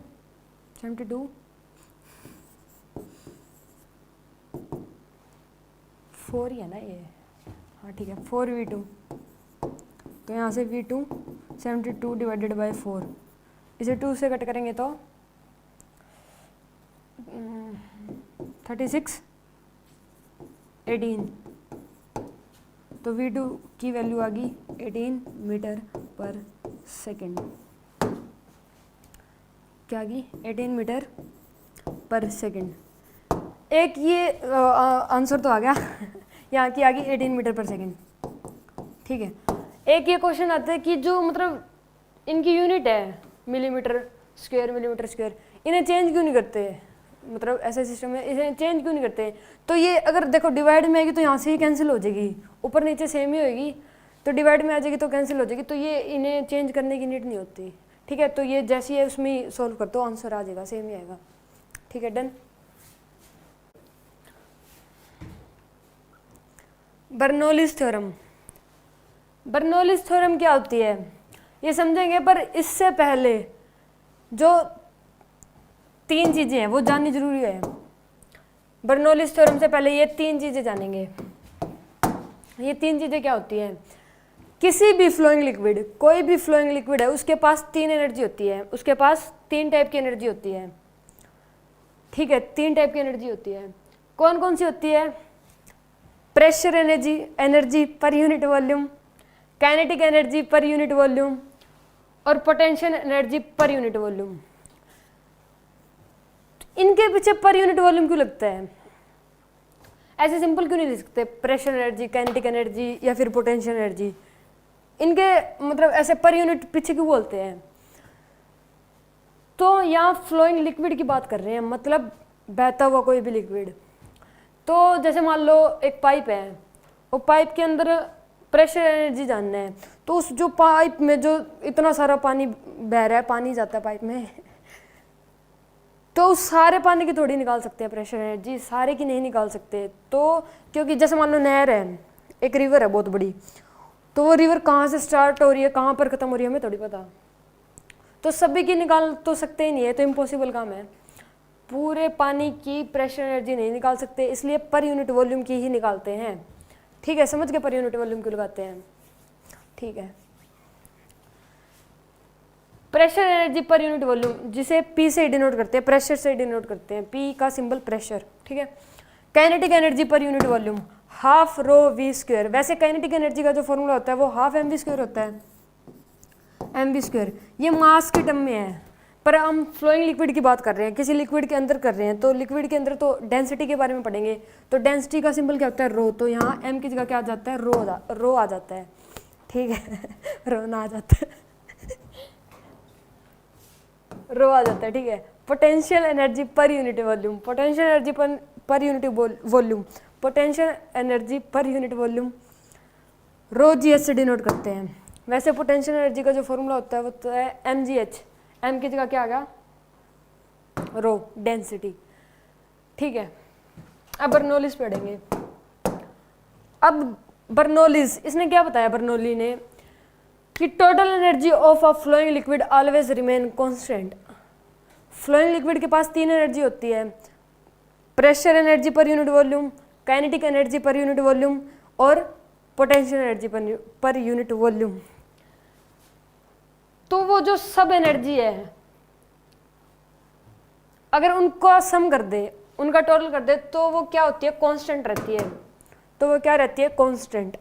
4 ही है ना ये, हाँ ठीक है, 4 V2। तो यहाँ से V2 72 डिवाइडेड बाई 4, इसे 2 से कट करेंगे तो 36 18। तो V2 की वैल्यू आ गई 18 मीटर पर सेकेंड, क्या आ गई? 18 मीटर पर सेकेंड। एक ये आंसर तो आ गया यहाँ की आ गई 18 मीटर पर सेकेंड, ठीक है। एक ये क्वेश्चन आता है कि जो मतलब इनकी यूनिट है मिलीमीटर स्क्वायर, इन्हें चेंज क्यों नहीं करते? मतलब ऐसे सिस्टम में इसे चेंज क्यों नहीं करते? तो ये अगर देखो डिवाइड में आएगी तो यहाँ से ही कैंसिल हो जाएगी, ऊपर नीचे सेम ही होगी, तो डिवाइड में आ जाएगी तो कैंसिल हो जाएगी, तो ये इन्हें चेंज करने की नीड नहीं होती, ठीक है। तो ये जैसे ही है उसमें ही सॉल्व कर दो, आंसर आ जाएगा, सेम ही आएगा, ठीक है, done. Bernoulli's theorem, Bernoulli's theorem क्या होती है ये समझेंगे, पर इससे पहले जो 3 चीज़ें हैं वो जाननी जरूरी है। बर्नौलीज थ्योरम से पहले ये 3 चीज़ें जानेंगे। ये 3 चीज़ें क्या होती हैं? किसी भी फ्लोइंग लिक्विड, कोई भी फ्लोइंग लिक्विड है, उसके पास 3 एनर्जी होती है, उसके पास 3 टाइप की एनर्जी होती है, ठीक है। 3 टाइप की एनर्जी होती है। कौन कौन सी होती है? प्रेशर एनर्जी पर यूनिट वॉल्यूम, काइनेटिक एनर्जी पर यूनिट वॉल्यूम और पोटेंशियल एनर्जी पर यूनिट वॉल्यूम। इनके पीछे पर यूनिट वॉल्यूम क्यों लगता है? ऐसे सिंपल क्यों नहीं लिख सकते? प्रेशर एनर्जी, काइनेटिक एनर्जी या फिर पोटेंशियल एनर्जी, इनके मतलब ऐसे पर यूनिट पीछे क्यों बोलते हैं? तो यहाँ फ्लोइंग लिक्विड की बात कर रहे हैं, मतलब बहता हुआ कोई भी लिक्विड। तो जैसे मान लो एक पाइप है, वो पाइप के अंदर प्रेशर एनर्जी जानना है, तो उस जो पाइप में जो इतना सारा पानी बह रहा है, पानी जाता है पाइप में, तो उस सारे पानी की थोड़ी निकाल सकते हैं प्रेशर एनर्जी, सारे की नहीं निकाल सकते। तो क्योंकि जैसे मान लो नहर है, एक रिवर है बहुत बड़ी, तो वो रिवर कहाँ से स्टार्ट हो रही है, कहाँ पर ख़त्म हो रही है, हमें थोड़ी पता। तो सभी की निकाल तो सकते ही नहीं है, तो इम्पॉसिबल काम है। पूरे पानी की प्रेशर एनर्जी नहीं निकाल सकते, इसलिए पर यूनिट वॉल्यूम की ही निकालते हैं, ठीक है। समझ के पर यूनिट वॉल्यूम क्यों लगाते हैं, ठीक है। प्रेशर एनर्जी पर यूनिट वॉल्यूम, जिसे P से डिनोट करते हैं, प्रेशर से डिनोट करते हैं, P का सिंबल प्रेशर, ठीक है। काइनेटिक एनर्जी पर unit volume half rho V square. वैसे काइनेटिक एनर्जी का जो फॉर्मूला होता है वो हाफ mv स्क्वायर होता है, mv स्क्वायर। ये मास के टर्म में है, पर हम फ्लोइंग लिक्विड की बात कर रहे हैं, किसी लिक्विड के अंदर कर रहे हैं, तो लिक्विड के अंदर तो डेंसिटी के बारे में पढ़ेंगे। तो डेंसिटी का सिंबल क्या होता है, रो। तो यहाँ m की जगह क्या आ जाता है, रो आ जाता है, ठीक है रो ना आ जाता है रो आ जाता है, ठीक है। पोटेंशियल एनर्जी पर यूनिट वॉल्यूम, पोटेंशियल एनर्जी पर यूनिट वॉल्यूम, पोटेंशियल एनर्जी पर unit volume rho g h से डिनोट करते हैं। वैसे पोटेंशियल एनर्जी का जो फॉर्मूला होता है वो तो है एम जी एच, एम की जगह क्या आ गया, रो, डेंसिटी, ठीक है। अब बर्नौलीज पढ़ेंगे। अब बर्नौलीज, इसने क्या बताया बर्नौली ने कि total energy of a flowing liquid always remain constant. Flowing liquid के पास 3 एनर्जी होती है, प्रेशर एनर्जी पर यूनिट वॉल्यूम, काइनेटिक एनर्जी पर यूनिट वॉल्यूम और पोटेंशियल एनर्जी पर यूनिट वॉल्यूम। तो वो जो सब एनर्जी है अगर उनको सम कर दे, उनका टोटल कर दे, तो वो क्या होती है, कांस्टेंट रहती है। तो वो क्या रहती है, कांस्टेंट।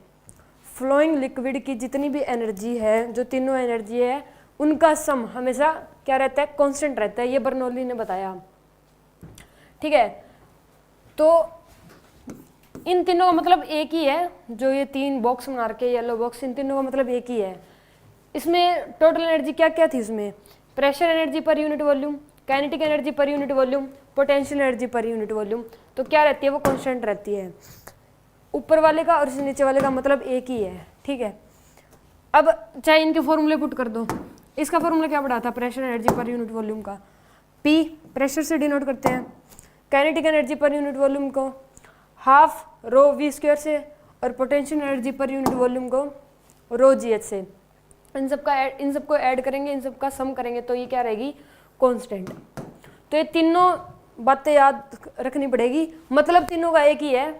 फ्लोइंग लिक्विड की जितनी भी एनर्जी है, जो तीनों एनर्जी है, उनका सम हमेशा क्या रहता है, कांस्टेंट रहता है। ये बर्नौली ने बताया, ठीक है। तो इन तीनों का मतलब एक ही है, जो ये 3 बॉक्स बना रखे येलो बॉक्स, इन तीनों का मतलब एक ही है। इसमें टोटल एनर्जी क्या क्या थी, इसमें प्रेशर एनर्जी पर यूनिट वॉल्यूम, काइनेटिक एनर्जी पर यूनिट वॉल्यूम, पोटेंशियल एनर्जी पर यूनिट वॉल्यूम। तो क्या रहती है, वो कांस्टेंट रहती है। ऊपर वाले का और नीचे वाले का मतलब एक ही है, ठीक है। अब चाहे इनके फॉर्मूले पुट कर दो। इसका फॉर्मूला क्या पढ़ा था, प्रेशर एनर्जी पर यूनिट वॉल्यूम का, पी प्रेशर से डिनोट करते हैं। काइनेटिक एनर्जी पर यूनिट वॉल्यूम को हाफ रो वी स्क्वायर से, और पोटेंशियल एनर्जी पर यूनिट वॉल्यूम को रो जी एच से। इन सबको ऐड करेंगे, इन सबका सम करेंगे, तो ये क्या रहेगी, कांस्टेंट। तो ये तीनों बातें याद रखनी पड़ेगी, मतलब तीनों का एक ही है,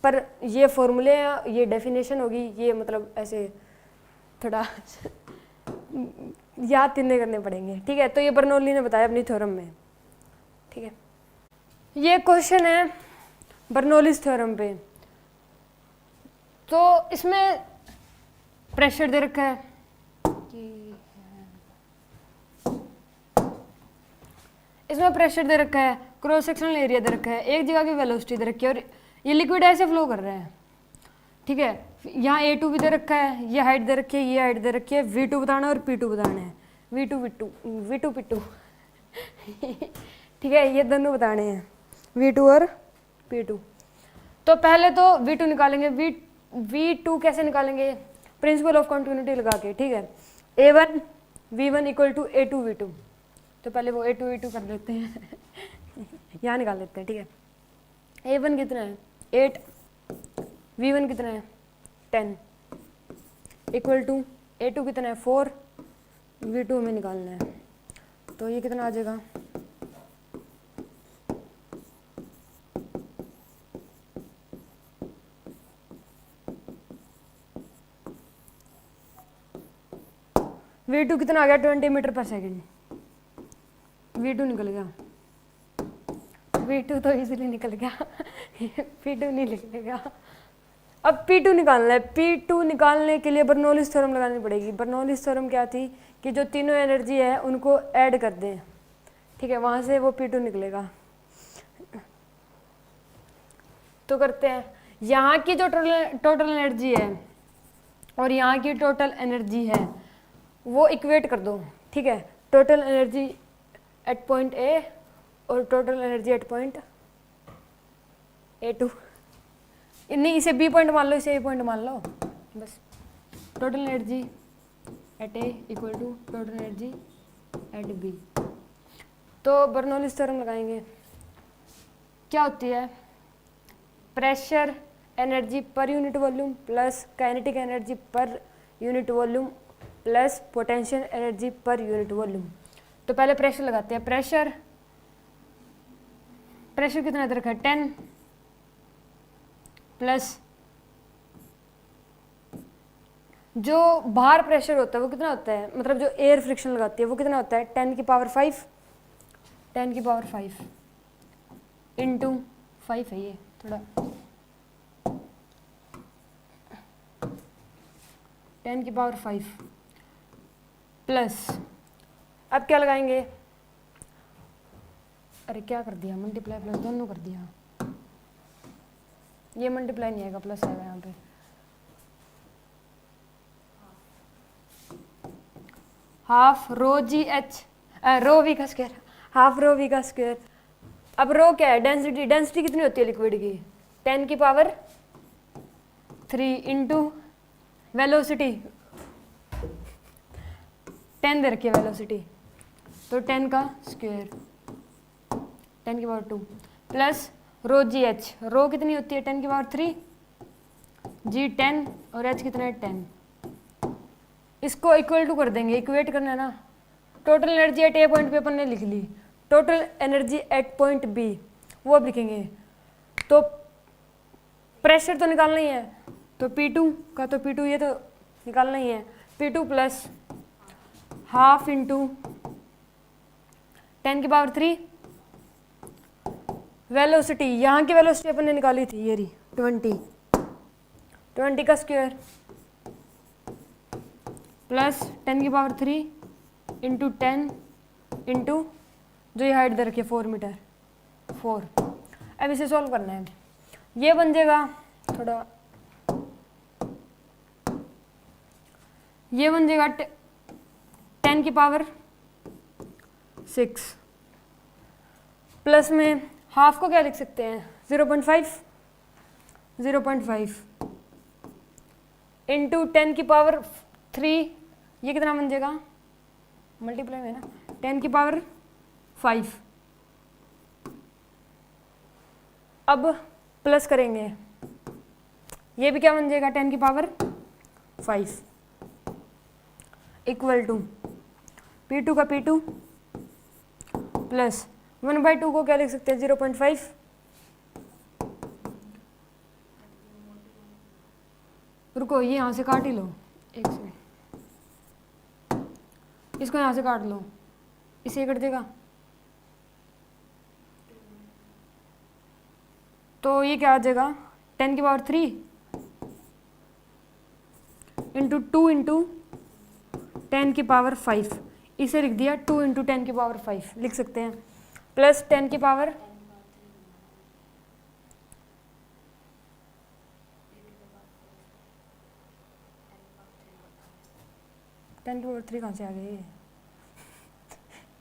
पर ये फॉर्मूले, ये डेफिनेशन होगी, ये मतलब ऐसे थोड़ा याद तीनों करने पड़ेंगे, ठीक है। तो ये बर्नौली ने बताया अपनी थ्योरम में, ठीक है। ये क्वेश्चन है बर्नौलीज थ्योरम पे। तो इसमें प्रेशर दे रखा है, इसमें प्रेशर दे रखा है, क्रॉस सेक्शनल एरिया दे रखा है, एक जगह की वेलोसिटी दे रखी है, और ये लिक्विड ऐसे फ्लो कर रहा है, ठीक है। यहाँ A2 भी दे रखा है, ये हाइट दे रखी है, ये हाइट दे रखी है, V2 बताना है और P2 बताना है, V2 P2 ठीक है, ये दोनों बताने हैं, V2 और P2। तो पहले तो V2 निकालेंगे। V2 कैसे निकालेंगे, प्रिंसिपल ऑफ कॉन्टिन्यूटी लगा के, ठीक है। A1 V1 equal to A2 V2। तो पहले वो A2 V2 कर लेते हैं यहाँ निकाल लेते हैं, ठीक है। A1 कितना है, 8, V1 कितना है, 10 इक्वल टू A2 कितना है, 4, V2 हमें निकालना है। तो ये कितना आ जाएगा, V2 कितना आ गया, 20 मीटर पर सेकेंड। V2 निकल गया, V2 तो इजीली निकल गया P2 नहीं निकलेगा। अब P2 निकालना है। P2 निकालने के लिए बर्नौलीज थ्योरम लगानी पड़ेगी। बर्नौलीज थ्योरम क्या थी कि जो तीनों एनर्जी है उनको ऐड कर दें, ठीक है, वहाँ से वो P2 निकलेगा। तो करते हैं, यहाँ की जो टोटल एनर्जी है और यहाँ की टोटल एनर्जी है वो इक्वेट कर दो, ठीक है। Total energy at point A और total energy at point A2। नहीं, इसे B पॉइंट मान लो, इसे A पॉइंट मान लो बस। Total energy at A equal to total energy at B। तो बर्नौलीज थ्योरम लगाएंगे। क्या होती है, प्रेशर एनर्जी पर unit volume plus kinetic energy पर unit volume plus potential energy पर यूनिट वॉल्यूम। तो पहले प्रेशर लगाते हैं। प्रेशर कितना दे रखा है, 10 प्लस जो बाहर प्रेशर होता है वो कितना होता है, मतलब जो एयर फ्रिक्शन लगाती है वो कितना होता है, 10 की पावर 5 इंटू 5 है, ये थोड़ा 10 की पावर 5 प्लस, अब क्या लगाएंगे, अरे क्या कर दिया, मल्टीप्लाई प्लस दोनों कर दिया, ये मल्टीप्लाई नहीं आएगा, प्लस आएगा यहाँ पे। Half rho g h rho v का स्क्वायर, हाफ रो वी का स्क्वायर। अब रो क्या है, डेंसिटी, डेंसिटी कितनी होती है लिक्विड की, 10 की पावर 3 इंटू वेलोसिटी, 10 दे रखी है वेलोसिटी, तो 10 का स्क्वायर, 10 की power 2 plus rho g h, rho कितनी होती है 10 की पावर 3, जी 10 और एच कितना है 10। इसको इक्वल टू कर देंगे, इक्वेट करना है ना। Total energy at A point पे अपन ने लिख ली, total energy at point B वो अब लिखेंगे। तो प्रेशर तो निकालना ही है, तो P2 का, तो P2 ये तो निकालना ही है, P2 प्लस हाफ इंटू 10 की पावर 3 वेलोसिटी, यहाँ की वेलोसिटी अपन ने निकाली थी ये रही 20 का स्क्वायर प्लस 10 की पावर 3 इंटू 10 इंटू जो ये हाइट दे रखी है 4 मीटर 4। अब इसे सॉल्व करना है, ये बन जाएगा थोड़ा, ये बन जाएगा 10 की पावर 6 प्लस में हाफ को क्या लिख सकते हैं 0.5 इंटू 10 की पावर 3, ये कितना बन जाएगा, मल्टीप्लाई में ना, 10 की पावर 5। अब प्लस करेंगे, ये भी क्या बन जाएगा 10 की पावर 5 इक्वल टू P2 का P2 प्लस 1/2 को क्या लिख सकते हैं 0.5 रुको, ये यहाँ से काट ही लो, एक सेकंड, इसको यहाँ से काट लो, इसे कट देगा, तो ये क्या आ जाएगा 10 की पावर 3 इंटू 2 इंटू 10 की पावर 5, इसे लिख दिया 2 इंटू 10 की पावर 5 लिख सकते हैं, प्लस 10 की पावर 3 कहाँ से आ गई,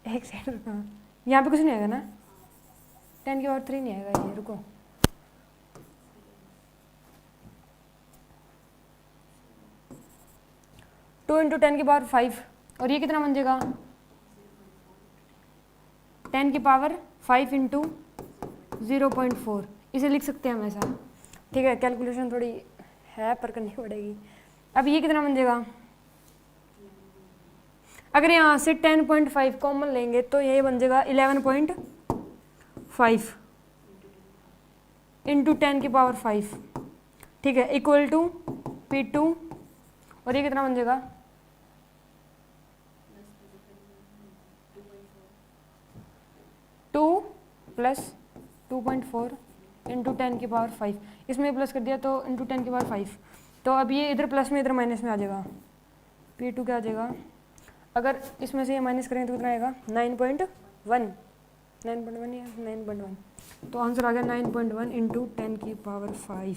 एक सेकंड, यहाँ पे कुछ नहीं आएगा ना, 10 की पावर 3 नहीं आएगा ये, रुको, टू इंटू 10 की पावर 5 और ये कितना बन जाएगा 10 की पावर 5 इंटू 0.4, इसे लिख सकते हैं हम ऐसा, ठीक है। कैलकुलेशन थोड़ी है पर करनी पड़ेगी। अब ये कितना बन जाएगा, अगर यहाँ से 10.5 कॉमन लेंगे तो ये बन जाएगा 11.5 इंटू 10 की पावर 5, ठीक है, इक्वल टू P2 और ये कितना बन जाएगा 2 प्लस 2.4 इंटू 10 की पावर 5, इसमें प्लस कर दिया तो इंटू 10 की पावर 5, तो अब ये इधर प्लस में इधर माइनस में आ जाएगा, P2 क्या आ जाएगा, अगर इसमें से ये माइनस करेंगे तो कितना आएगा 9.1 या 9.1, तो आंसर आ गया 9.1 इंटू 10 की पावर 5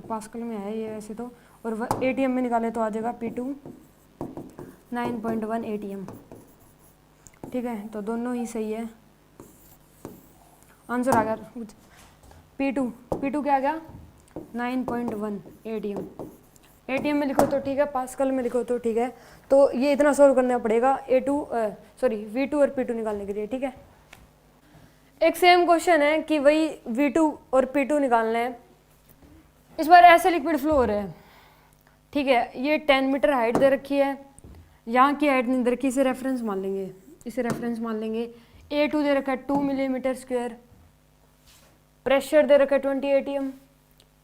पास्कल में है ये वैसे तो, और ATM में निकाले तो आ जाएगा P2 9.1 ATM, ठीक है, तो दोनों ही सही है, आंसर आ गया P2 क्या आ गया 9.1 ATM में लिखो तो ठीक है, पास्कल में लिखो तो ठीक है, तो ये इतना सॉल्व करना पड़ेगा V2 और P2 निकालने के लिए, ठीक है। एक सेम क्वेश्चन है कि वही V2 और P2 निकालना है, इस बार ऐसे लिक्विड फ्लो हो रहा है, ठीक है, ये 10 मीटर हाइट दे रखी है, यहाँ की हाइट नहीं दे रखी, इसे रेफरेंस मान लेंगे, A2 दे रखा है 2 मिलीमीटर स्क्वायर, प्रेशर दे रखा है 20 ATM,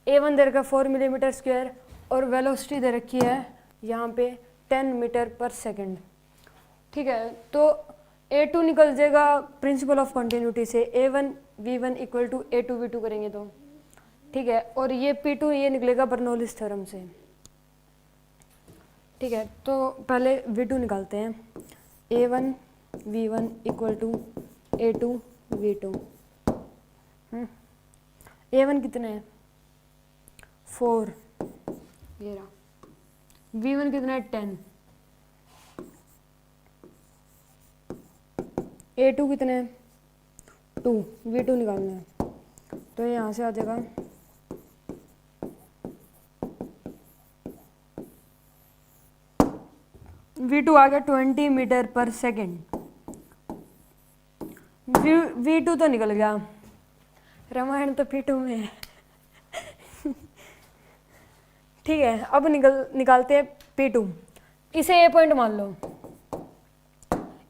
A1 दे रखा है 4 मिलीमीटर स्क्वायर और वेलोसिटी दे रखी है यहाँ पे 10 मीटर पर सेकंड, ठीक है। तो A2 निकल जाएगा प्रिंसिपल ऑफ कंटिन्यूटी से, A1 V1 equal to A2 V2 करेंगे तो, ठीक है, और ये P2 ये निकलेगा बर्नौलीज थ्योरम से, ठीक है। तो पहले V2 निकालते हैं, A1 V1 equal to A2 V2। A1 कितना है 4, ये रहा। V1 कितना है 10। A2 कितना है 2, V2 निकालना है तो यहाँ से आ जाएगा V2 आ गया 20 मीटर पर सेकेंड। V2 तो निकल गया, रामायण तो P2 में है। ठीक है, अब निकालते हैं P2। इसे A पॉइंट मान लो,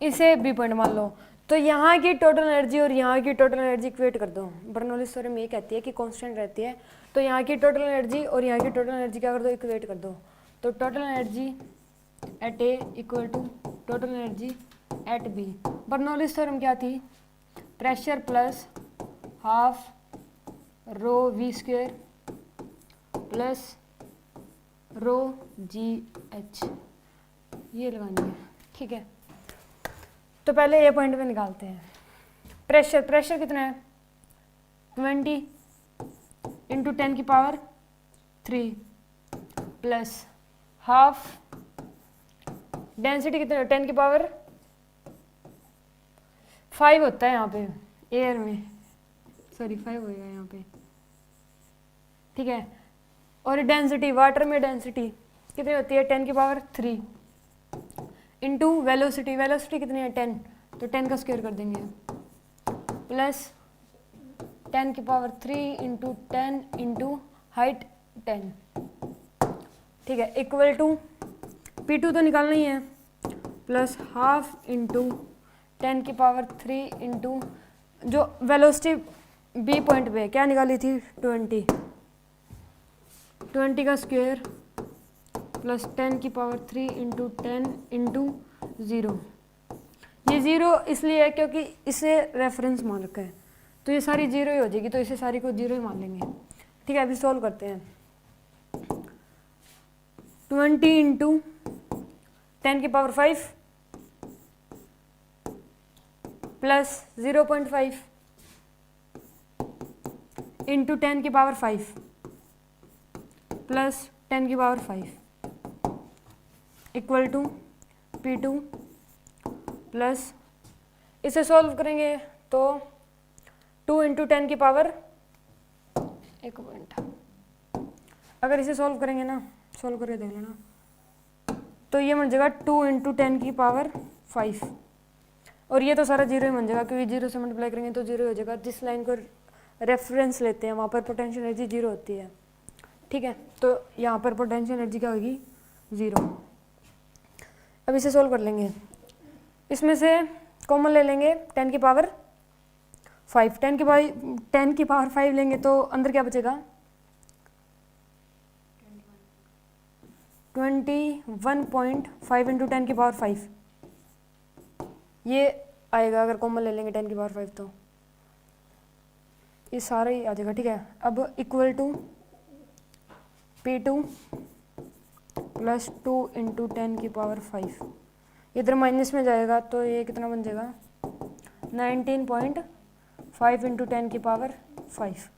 इसे B पॉइंट मान लो। तो यहाँ की टोटल एनर्जी और यहाँ की टोटल एनर्जी इक्वेट कर दो। बर्नौलीज थ्योरम ये कहती है कि कांस्टेंट रहती है, तो यहाँ की टोटल एनर्जी और यहाँ की टोटल एनर्जी क्या कर दो, इक्वेट कर दो। तो total energy at A equal to total energy at B. Bernoulli's theorem क्या थी, pressure plus half rho v square plus rho g h, ये लगानी है। ठीक है, तो पहले ए पॉइंट पे निकालते हैं। प्रेशर कितना है 20 इंटू 10 की पावर 3 प्लस हाफ, डेंसिटी कितना है 10 की पावर 5 होता है यहाँ पे एयर में, सॉरी 5 होएगा यहाँ पे। ठीक है, और डेंसिटी वाटर में डेंसिटी कितनी होती है 10 की पावर 3 इंटू वेलोसिटी कितनी है 10, तो 10 का स्क्वायर कर देंगे प्लस 10 की पावर 3 इंटू 10 इंटू हाइट 10। ठीक है, इक्वल टू P2 तो निकालना ही है प्लस हाफ इंटू 10 की पावर 3 इंटू जो वेलोसिटी B पॉइंट पे क्या निकाली थी 20 का स्क्वायर प्लस 10 की पावर 3 इंटू 10 इंटू 0। ये 0 इसलिए है क्योंकि इसे रेफरेंस मान रखा है, तो ये सारी 0 ही हो जाएगी, तो इसे सारी को 0 ही मान लेंगे। ठीक है, अभी सॉल्व करते हैं। 20 इंटू 10 की पावर 5 प्लस 0.5 इंटू 10 की पावर 5 प्लस 10 की power 5 equal to P2 plus, इसे सॉल्व करेंगे तो 2 इंटू 10 की पावर, एक मिनट, अगर इसे सॉल्व करेंगे ना, सॉल्व करके देख लेना, तो ये बन जाएगा 2 इंटू 10 की पावर 5, और ये तो सारा 0 ही बन जाएगा क्योंकि 0 से मल्टीप्लाई करेंगे तो 0 हो जाएगा। जिस लाइन को रेफरेंस लेते हैं वहाँ पर पोटेंशियल एनर्जी 0 होती है। ठीक है, तो यहाँ पर पोटेंशियल एनर्जी क्या होगी 0। अब इसे सोल्व कर लेंगे, इसमें से कॉमन ले लेंगे 10 की पावर 5, 10 की पावर 5 लेंगे तो अंदर क्या बचेगा 21.5 इंटू 10 की पावर 5, ये आएगा अगर कॉमन ले लेंगे 10 की पावर 5 तो ये सारा ही आ जाएगा। ठीक है, अब equal to P2 plus 2 into 10 की पावर 5, इधर माइनस में जाएगा तो ये कितना बन जाएगा 19.5 इंटू 10 की पावर 5।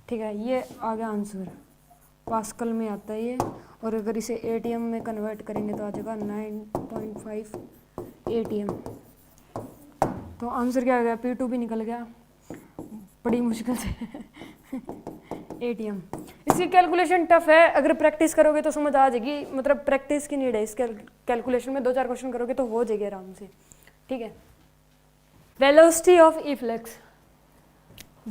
ठीक है, ये आ गया आंसर, पास्कल में आता है ये, और अगर इसे ATM में कन्वर्ट करेंगे तो आ जाएगा 9.5 ATM। तो आंसर क्या आ गया, P2 भी निकल गया बड़ी मुश्किल से। ATM, इसकी कैलकुलेशन टफ है, अगर प्रैक्टिस करोगे तो समझ आ जाएगी, मतलब प्रैक्टिस की नीड है इस कैलकुलेशन में, 2-4 क्वेश्चन करोगे तो हो जाएगी आराम से। ठीक है, वेलोसिटी ऑफ इफ्लक्स,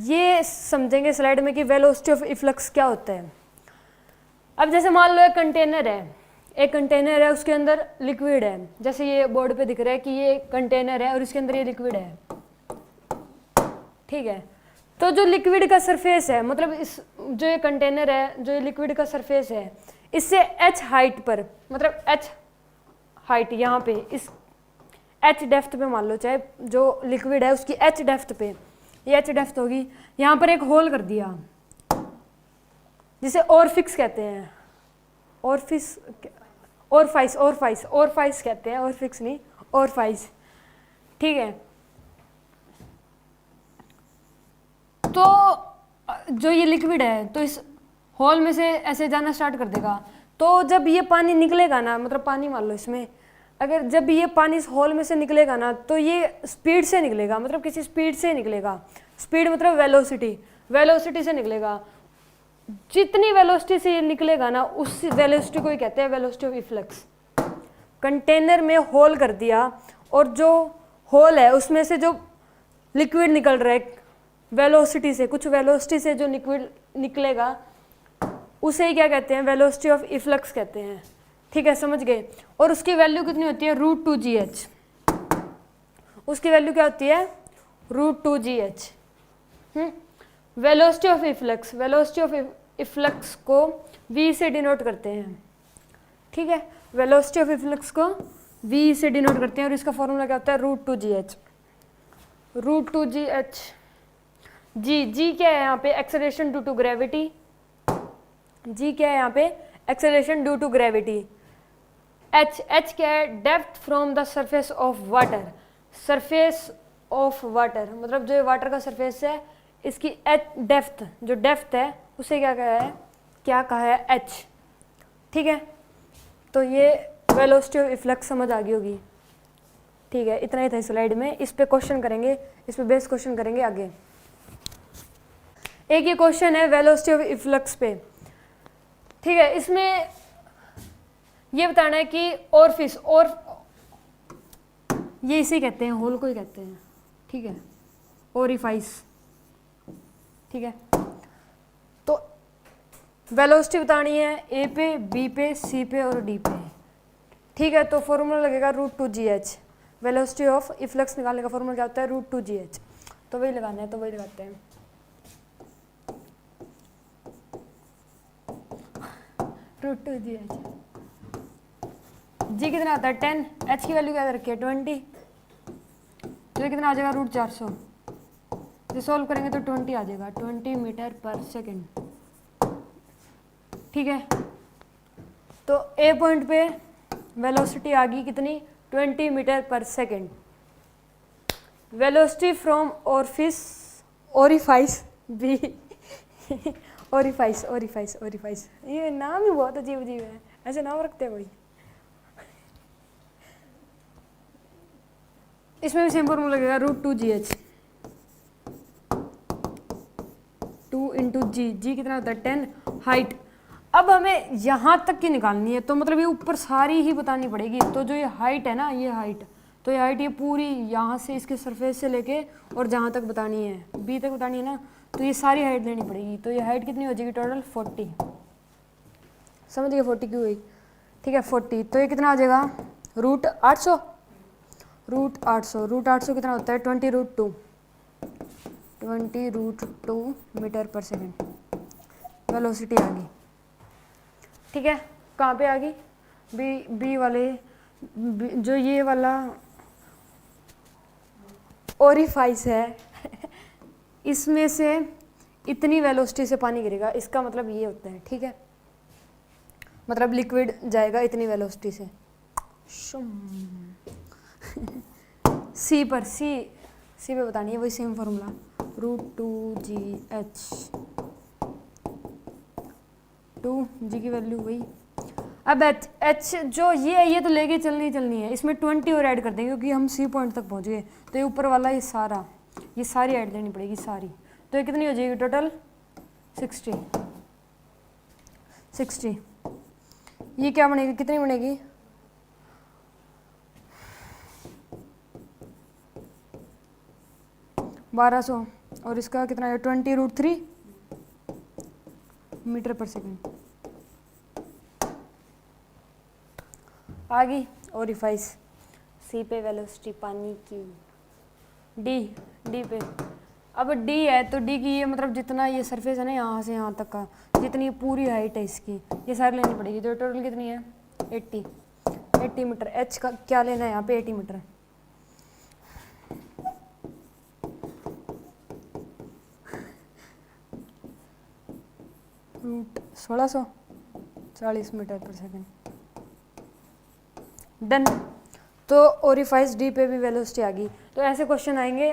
ये समझेंगे स्लाइड में कि वेलोसिटी ऑफ इफ्लक्स क्या होता है। अब जैसे मान लो एक कंटेनर है, उसके अंदर लिक्विड है, जैसे ये बोर्ड पे दिख रहा है कि ये कंटेनर है और इसके अंदर ये लिक्विड है। ठीक है, तो जो लिक्विड का सरफेस है, मतलब इस जो ये कंटेनर है, जो ये लिक्विड का सरफेस है, इससे h हाइट पर, मतलब h हाइट यहाँ पे इस h डेप्थ पे मान लो, चाहे जो लिक्विड है उसकी h डेप्थ पे, ये h डेप्थ होगी, यहाँ पर एक होल कर दिया जिसे ओरफिक्स कहते हैं, ओरफाइस कहते हैं, ओरफिक्स नहीं ओरफाइस। ठीक है, तो जो ये लिक्विड है तो इस होल में से ऐसे जाना स्टार्ट कर देगा। तो जब ये पानी निकलेगा ना, मतलब पानी मान लो इसमें, अगर जब ये पानी इस होल में से निकलेगा ना तो ये स्पीड से निकलेगा, मतलब किसी स्पीड से निकलेगा। स्पीड मतलब वेलोसिटी, वेलोसिटी से निकलेगा। जितनी वेलोसिटी से ये निकलेगा ना उस वेलोसिटी को ही कहते हैं वेलोसिटी ऑफ इफ्लक्स। कंटेनर में होल कर दिया और जो होल है उसमें से जो लिक्विड निकल रहा है वेलोसिटी से, कुछ वेलोसिटी से जो लिक्विड निकलेगा उसे ही क्या कहते हैं, वेलोसिटी ऑफ इफ्लक्स कहते हैं। ठीक है, समझ गए। और उसकी वैल्यू कितनी होती है, √2gh। उसकी वैल्यू क्या होती है, √2gh। Velocity of efflux, velocity of efflux को v से डिनोट करते हैं। ठीक है, वेलोसिटी ऑफ इफ्लक्स को v से डिनोट करते हैं और इसका फॉर्मूला क्या होता है, √2gh। √2gh, जी क्या है यहाँ पे, एक्सेलरेशन ड्यू टू ग्रेविटी। जी क्या है यहाँ पे, acceleration due to gravity. H क्या है, depth from the surface of water. Surface of water मतलब जो वाटर का सरफेस है इसकी एच डेप्थ, जो डेप्थ है उसे क्या कहा है एच। ठीक है, तो ये वेलोसिटी ऑफ इफ्लक्स समझ आ गई होगी। ठीक है, इतना ही था इस स्लाइड में। इस पे क्वेश्चन करेंगे, इस पे बेस क्वेश्चन करेंगे आगे। एक ये क्वेश्चन है वेलोसिटी ऑफ इफ्लक्स पे। ठीक है, इसमें ये बताना है कि ओरफिस, और ये इसे कहते हैं, होल को ही कहते हैं। ठीक है, ओरिफाइस। ठीक है, तो वेलोसिटी बतानी है ए पे, बी पे, सी पे और डी पे। ठीक है, तो फॉर्मूला लगेगा √2gh। वेलोसिटी ऑफ इफ्लक्स निकालने का फॉर्मूला क्या होता है, √2gh। तो वही लगाना है, तो वही लगाते हैं। √2gh। जी कितना आता है 10, एच की वैल्यू क्या रखी है 20, तो ये कितना आ जाएगा √400। ये सॉल्व करेंगे तो 20 आ जाएगा, 20 मीटर पर सेकेंड। ठीक है, तो ए पॉइंट पे वेलोसिटी आ गई कितनी, 20 metre per second. Velocity from orifice B orifice, ये नाम ही बहुत अजीब अजीब है, ऐसे नाम रखते हैं कोई। इसमें भी सेम फॉर्मूला लगेगा √2gh। 2 इंटू जी कितना होता है 10, हाइट। अब हमें यहाँ तक की निकालनी है, तो मतलब ये ऊपर सारी ही बतानी पड़ेगी। तो जो ये हाइट है ना, ये हाइट, तो ये हाइट ये पूरी यहाँ से इसके सरफेस से लेके और जहाँ तक बतानी है, बी तक बतानी है ना, तो ये सारी हाइट लेनी पड़ेगी। तो ये हाइट कितनी हो जाएगी टोटल 40। समझ गए 40 क्यों हुई। ठीक है 40, तो ये कितना आ जाएगा √800। √800 कितना होता है 20√2 मीटर पर सेकेंड। वेलोसिटी आ गई। ठीक है, कहाँ पे आ गई, बी वाले जो ये वाला ओरिफाइस है इसमें से इतनी वेलोसिटी से पानी गिरेगा, इसका मतलब ये होता है। ठीक है, मतलब लिक्विड जाएगा इतनी वेलोसिटी से। सी पे बतानी है, वही सेम फॉर्मूला √2gh। 2g की वैल्यू वही। अब h जो ये है ये तो लेके चलनी है, इसमें 20 और ऐड कर देंगे क्योंकि हम सी पॉइंट तक पहुंच गए। तो ये ऊपर वाला ये सारी ऐड लेनी पड़ेगी सारी। तो ये कितनी हो जाएगी टोटल 60। ये क्या बनेगी, कितनी बनेगी 1200 और इसका कितना है 20√3 मीटर पर सेकेंड। आ गई ओरिफाइस। सी पे वेलोसिटी पानी की। डी पे, अब डी है तो डी की ये मतलब जितना ये सरफेस है ना यहाँ से यहाँ तक का, जितनी पूरी हाइट है इसकी ये सारी लेनी पड़ेगी। तो टोटल कितनी है 80 मीटर। एच का क्या लेना है यहाँ पे 80 metre. √1640 metre per second. Done. तो ओरिफाइस डी पे भी वेलोसिटी आ गई। तो ऐसे क्वेश्चन आएंगे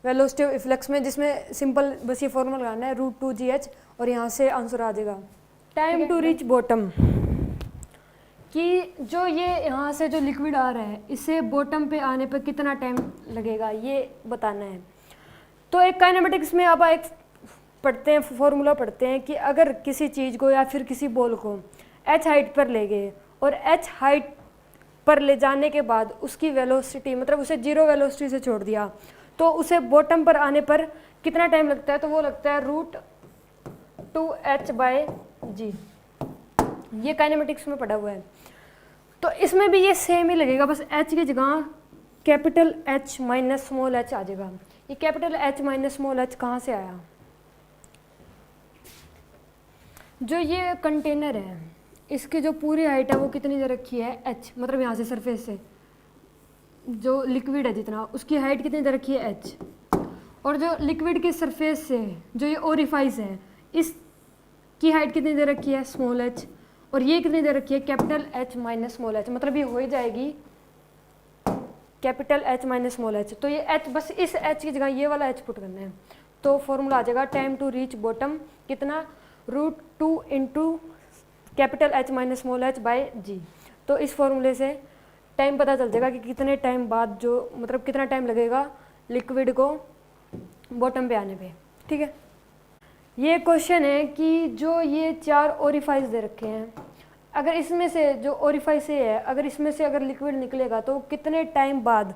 वेलोसिटी ऑफ इफ्लक्स में, जिसमें सिंपल बस ये फॉर्मूला लगाना है √2gh और यहाँ से आंसर आ जाएगा। टाइम टू रीच बॉटम, कि जो ये यहाँ से जो लिक्विड आ रहा है इसे बॉटम पे आने पर कितना टाइम लगेगा ये बताना है। तो एक काइनेमेटिक्स में आप एक पढ़ते हैं, फॉर्मूला पढ़ते हैं कि अगर किसी चीज़ को या फिर किसी बॉल को h हाइट पर ले गए और h हाइट पर ले जाने के बाद उसकी वेलोसिटी, मतलब उसे 0 वेलोसिटी से छोड़ दिया, तो उसे बॉटम पर आने पर कितना टाइम लगता है, तो वो लगता है √2h/g। ये काइनेमेटिक्स में पढ़ा हुआ है। तो इसमें भी ये सेम ही लगेगा, बस h की जगह capital H minus small h आ जाएगा। ये capital H minus small h कहाँ से आया? जो ये कंटेनर है इसकी जो पूरी हाइट है वो कितनी दे रखी है h, मतलब यहाँ से सरफेस से जो लिक्विड है जितना, उसकी हाइट कितनी दे रखी है h, और जो लिक्विड के सरफेस से जो ये ओरिफाइस है इसकी हाइट कितनी दे रखी है स्मॉल h, और ये कितनी दे रखी है capital H minus small h, मतलब ये हो ही जाएगी capital H minus small h। तो ये h, बस इस h की जगह ये वाला h पुट करना है, तो फॉर्मूला आ जाएगा टाइम टू रीच बॉटम कितना, √2 into capital H minus small h/g। तो इस फॉर्मूले से टाइम पता चल जाएगा कि कितने टाइम बाद जो, मतलब कितना टाइम लगेगा लिक्विड को बॉटम पे आने पे। ठीक है, ये क्वेश्चन है कि जो ये 4 ओरिफाइस दे रखे हैं, अगर इसमें से जो ओरिफाइस है, अगर इसमें से अगर लिक्विड निकलेगा तो कितने टाइम बाद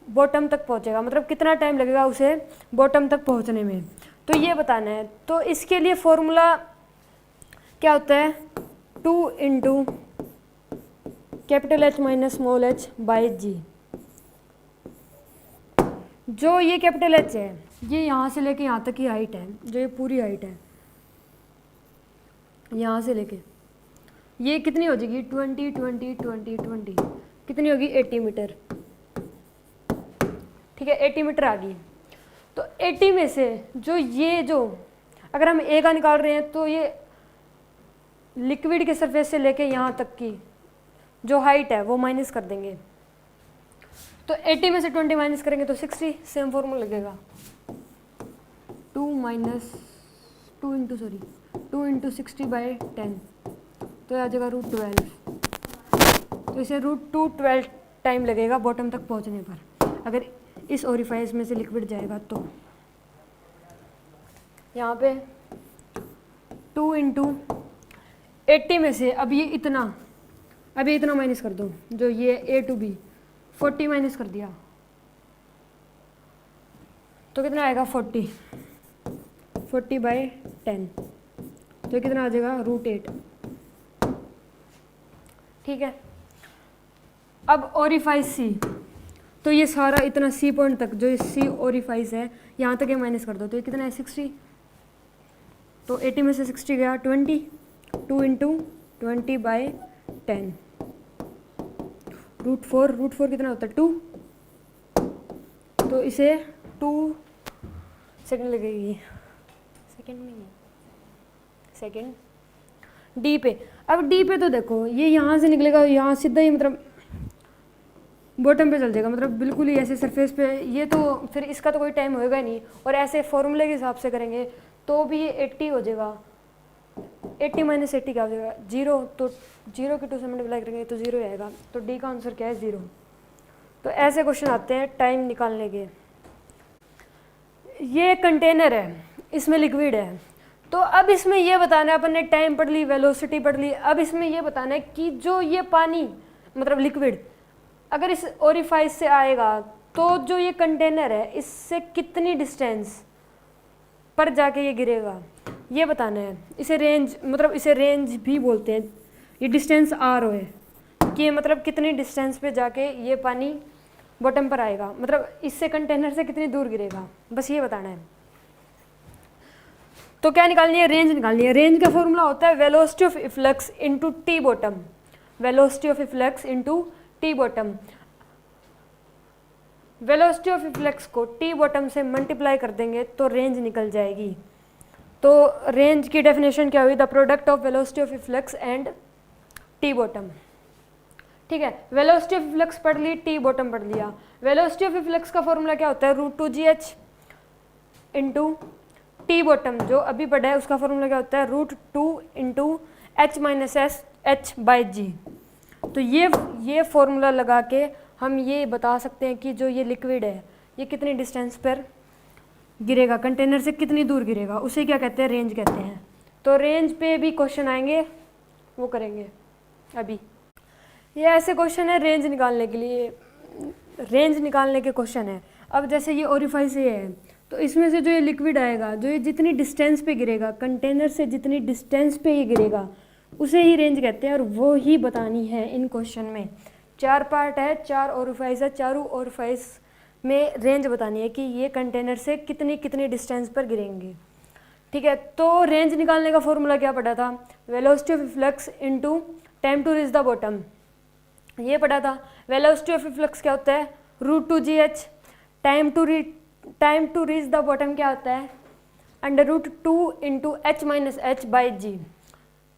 बॉटम तक पहुंचेगा, मतलब कितना टाइम लगेगा उसे बॉटम तक पहुंचने में, तो ये बताना है। तो इसके लिए फॉर्मूला क्या होता है, 2 into capital H minus small h/g। जो ये कैपिटल H है ये यहाँ से लेके यहाँ तक की हाइट है, जो ये पूरी हाइट है यहाँ से लेके ये कितनी हो जाएगी 20 20 20 20 कितनी होगी 80 मीटर। ठीक है, 80 मीटर आ गई। तो 80 में से जो ये जो अगर हम A का निकाल रहे हैं तो ये लिक्विड के सरफेस से लेके यहाँ तक की जो हाइट है वो माइनस कर देंगे। तो 80 में से 20 माइनस करेंगे तो 60, सेम फॉर्मूला लगेगा 2 इंटू 60/10, तो आ जाएगा √12। तो इसे √212 टाइम लगेगा बॉटम तक पहुंचने पर, अगर इस ओरिफाइस में से लिक्विड जाएगा तो। यहाँ पे 2 इंटू 80 में से अब ये इतना माइनस कर दो, जो ये A to B 40 माइनस कर दिया तो कितना आएगा 40/10, तो कितना आ जाएगा √8। ठीक है, अब ओरिफाइस C, तो ये सारा इतना C पॉइंट तक जो C ओरिफाइस है यहाँ तक ये माइनस कर दो, तो ये कितना है 60। तो 80 में से 60 गया 20, 2 इंटू 20/10 √4 कितना होता है 2, तो इसे 2 सेकंड लगेगी, सेकंड D पे। अब D पे तो देखो ये यहाँ से निकलेगा, यहाँ सीधा ही मतलब बॉटम पे चल जाएगा, मतलब बिल्कुल ही ऐसे सरफेस पे, ये तो फिर इसका तो कोई टाइम होएगा नहीं। और ऐसे फॉर्मूले के हिसाब से करेंगे तो भी ये 80 हो जाएगा, 80 माइनस 80 क्या हो जाएगा 0, तो 0 के 2 से मल्टीप्लाई करेंगे तो 0 आएगा। तो D का आंसर क्या है 0। तो ऐसे क्वेश्चन आते हैं टाइम निकालने के। ये कंटेनर है, इसमें लिक्विड है, तो अब इसमें ये बताना है, अपन ने टाइम पढ़ ली, वेलोसिटी पढ़ ली, अब इसमें ये बताना है कि जो ये पानी मतलब लिक्विड अगर इस ओरिफाइस से आएगा तो जो ये कंटेनर है इससे कितनी डिस्टेंस पर जाके ये गिरेगा, ये बताना है। इसे रेंज, मतलब इसे रेंज भी बोलते हैं। ये डिस्टेंस R है कि मतलब कितनी डिस्टेंस पे जाके ये पानी बॉटम पर आएगा, मतलब इससे कंटेनर से कितनी दूर गिरेगा, बस ये बताना है। तो क्या निकालनी है, रेंज निकालनी है। रेंज का फॉर्मूला होता है velocity of efflux into T bottom, velocity of efflux into T bottom. Velocity of efflux को T बॉटम से मल्टीप्लाई कर देंगे तो रेंज निकल जाएगी। तो रेंज की डेफिनेशन क्या हुई, the product of velocity of efflux and T bottom. ठीक है, वेलोसिटी ऑफ इफ्लक्स पढ़ ली, T बॉटम पढ़ लिया। वेलोसिटी ऑफ इफ्लक्स का फॉर्मूला क्या होता है, √2gh, इंटू टी बॉटम जो अभी पढ़ा है उसका फॉर्मूला क्या होता है, √2 into h minus h by g. तो ये फॉर्मूला लगा के हम ये बता सकते हैं कि जो ये लिक्विड है ये कितनी डिस्टेंस पर गिरेगा, कंटेनर से कितनी दूर गिरेगा, उसे क्या कहते हैं, रेंज कहते हैं। तो रेंज पे भी क्वेश्चन आएंगे, वो करेंगे अभी। ये ऐसे क्वेश्चन है रेंज निकालने के लिए, रेंज निकालने के क्वेश्चन है। अब जैसे ये ओरिफाइस ये है तो इसमें से जो ये लिक्विड आएगा, जो ये जितनी डिस्टेंस पे गिरेगा, कंटेनर से जितनी डिस्टेंस पे ये गिरेगा उसे ही रेंज कहते हैं, और वो ही बतानी है इन क्वेश्चन में। 4 पार्ट है, 4 ओरिफाइस है, चारों ओरिफाइस में रेंज बतानी है कि ये कंटेनर से कितनी कितनी डिस्टेंस पर गिरेंगे। ठीक है, तो रेंज निकालने का फॉर्मूला क्या पढ़ा था, velocity of flux into time to reach the bottom, ये पढ़ा था। वेलोसिटी ऑफ फ्लक्स क्या होता है, √2gh। Time to reach the bottom क्या होता है, √2 into h minus h by g.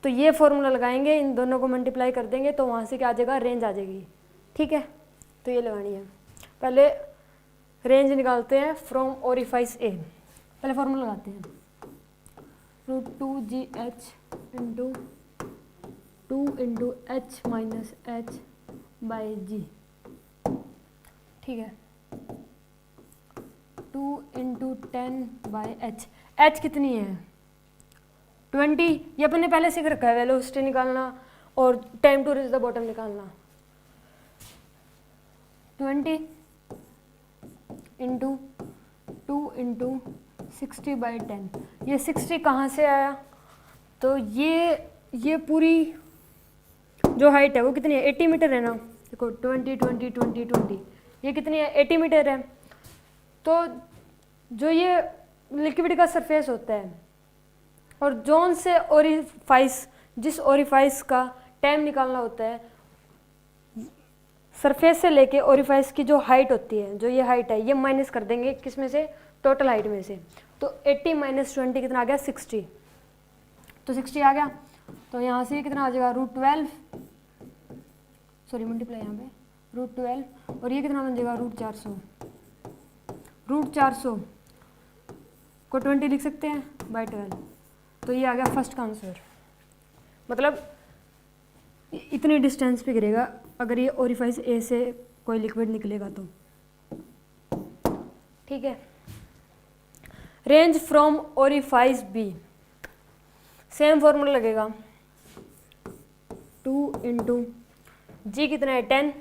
तो ये फॉर्मूला लगाएंगे, इन दोनों को मल्टीप्लाई कर देंगे तो वहाँ से क्या आ जाएगा, रेंज आ जाएगी। ठीक है, तो ये लगानी है। पहले रेंज निकालते हैं फ्रॉम ओरिफाइस ए। पहले फॉर्मूला लगाते हैं, √2gh into 2 into h minus h by g. ठीक है, 2 इंटू 10 बाई एच। एच कितनी है, 20। ये अपन ने पहले सीख रखा है, वेलोसिटी निकालना और time to reach the bottom निकालना। 20 इंटू 2 इंटू 60 बाई 10। ये 60 कहाँ से आया, तो ये पूरी जो हाइट है वो कितनी है, 80 मीटर है ना। देखो 20 20 20 20, ये कितनी है, 80 मीटर है। तो जो ये लिक्विड का सरफेस होता है और जोन से ओरिफाइस, जिस ओरिफाइस का टाइम निकालना होता है, सरफेस से लेके ओरिफाइस की जो हाइट होती है, जो ये हाइट है, ये माइनस कर देंगे किस में से, टोटल हाइट में से। तो 80 माइनस 20 कितना आ गया, 60। तो 60 आ गया, तो यहाँ से कितना आ जाएगा, √12, सॉरी मल्टीप्लाई यहाँ पे √12, और ये कितना बन जाएगा, √400। √400 को 20 लिख सकते हैं बाई 12। तो ये आ गया फर्स्ट का आंसर। मतलब इतनी डिस्टेंस पे गिरेगा अगर ये ओरिफाइस ए से कोई लिक्विड निकलेगा तो। ठीक है, range from orifice B, same formula लगेगा, 2 इंटू जी कितना है, 10,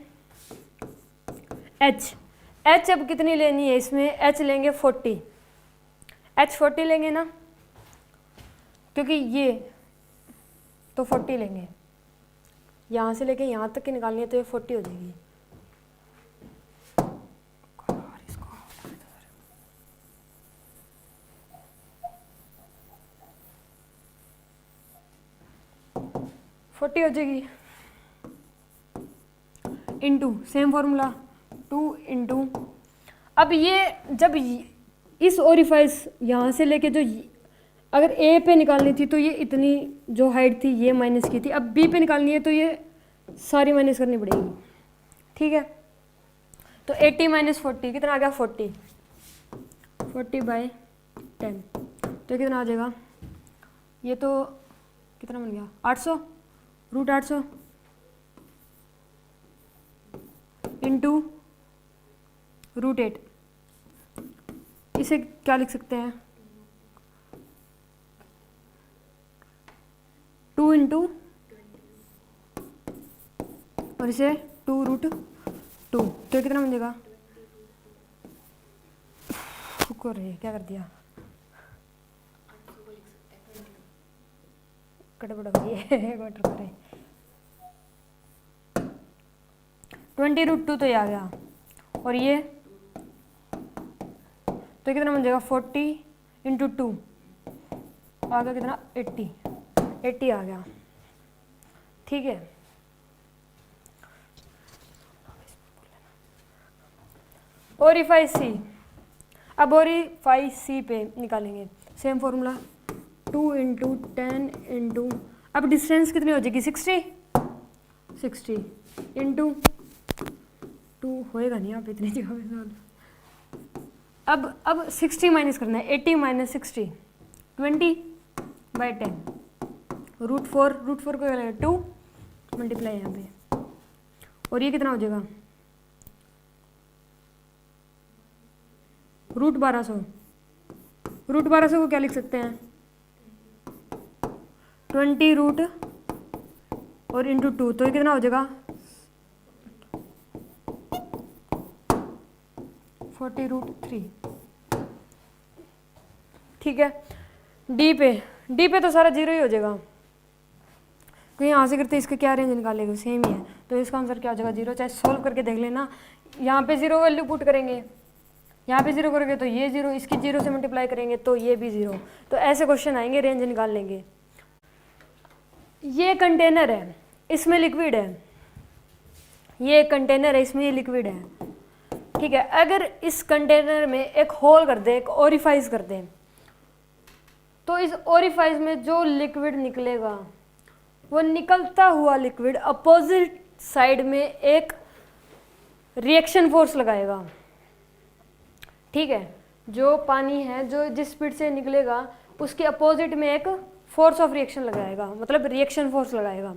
एच अब कितनी लेनी है इसमें, एच लेंगे 40, एच 40 लेंगे ना, क्योंकि ये तो 40 लेंगे, यहाँ से लेके यहाँ तक की निकालनी है तो ये 40 हो जाएगी। हो जाएगी इंटू सेम फॉर्मूला 2 इंटू, अब ये जब इस ओरिफाइस यहाँ से लेके जो अगर ए पे निकालनी थी तो ये इतनी जो हाइट थी ये माइनस की थी, अब बी पे निकालनी है तो ये सारी माइनस करनी पड़ेगी। ठीक है, तो 80 माइनस 40 कितना आ गया, 40 बाई 10, तो कितना आ जाएगा, ये तो कितना बन गया, 800, √800 इंटू √8। इसे क्या लिख सकते हैं, 2 इंटू और इसे 2√2, तो कितना बन जाएगा, क्या कर दिया, गड़बड़ हो गई है, 20√2 तो ये आ गया, और ये तो कितना बन जाएगा, 40 इंटू 2 आ गया कितना, 80 आ गया। ठीक है, ओरिफाइस सी, अब ओरिफाइस सी पे निकालेंगे सेम फॉर्मूला, 2 इंटू 10 इंटू, अब डिस्टेंस कितनी हो जाएगी, 60 इंटू 2 होएगा नहीं आप इतनी जगह में, अब 60 माइनस करना है, 80 माइनस 60, 20/10, √4 को क्या लगेगा 2 मल्टीप्लाई यहाँ पे, और ये कितना हो जाएगा √1200, √1200 को क्या लिख सकते हैं 20 रूट और इंटू 2, तो ये कितना हो जाएगा 40√3। ठीक है, डी पे तो सारा जीरो ही हो जाएगा, क्योंकि यहाँ से करते इसका क्या रेंज निकालेगा, सेम ही है, तो इसका आंसर क्या हो जाएगा 0। चाहे सॉल्व करके देख लेना, यहाँ पे 0 वैल्यू पुट करेंगे, यहाँ पे 0 करोगे तो ये 0, इसकी 0 से मल्टीप्लाई करेंगे तो ये भी 0, तो ऐसे क्वेश्चन आएंगे, रेंज निकाल लेंगे। ये कंटेनर है, इसमें लिक्विड है, ये कंटेनर है, इसमें ये लिक्विड है। ठीक है, अगर इस कंटेनर में एक होल कर दे, एक ओरिफाइस कर दे, तो इस ओरिफाइस में जो लिक्विड निकलेगा वो निकलता हुआ लिक्विड अपोजिट साइड में एक रिएक्शन फोर्स लगाएगा। ठीक है, जो पानी है जो जिस स्पीड से निकलेगा उसके अपोजिट में एक फोर्स ऑफ रिएक्शन लगाएगा, मतलब रिएक्शन फोर्स लगाएगा।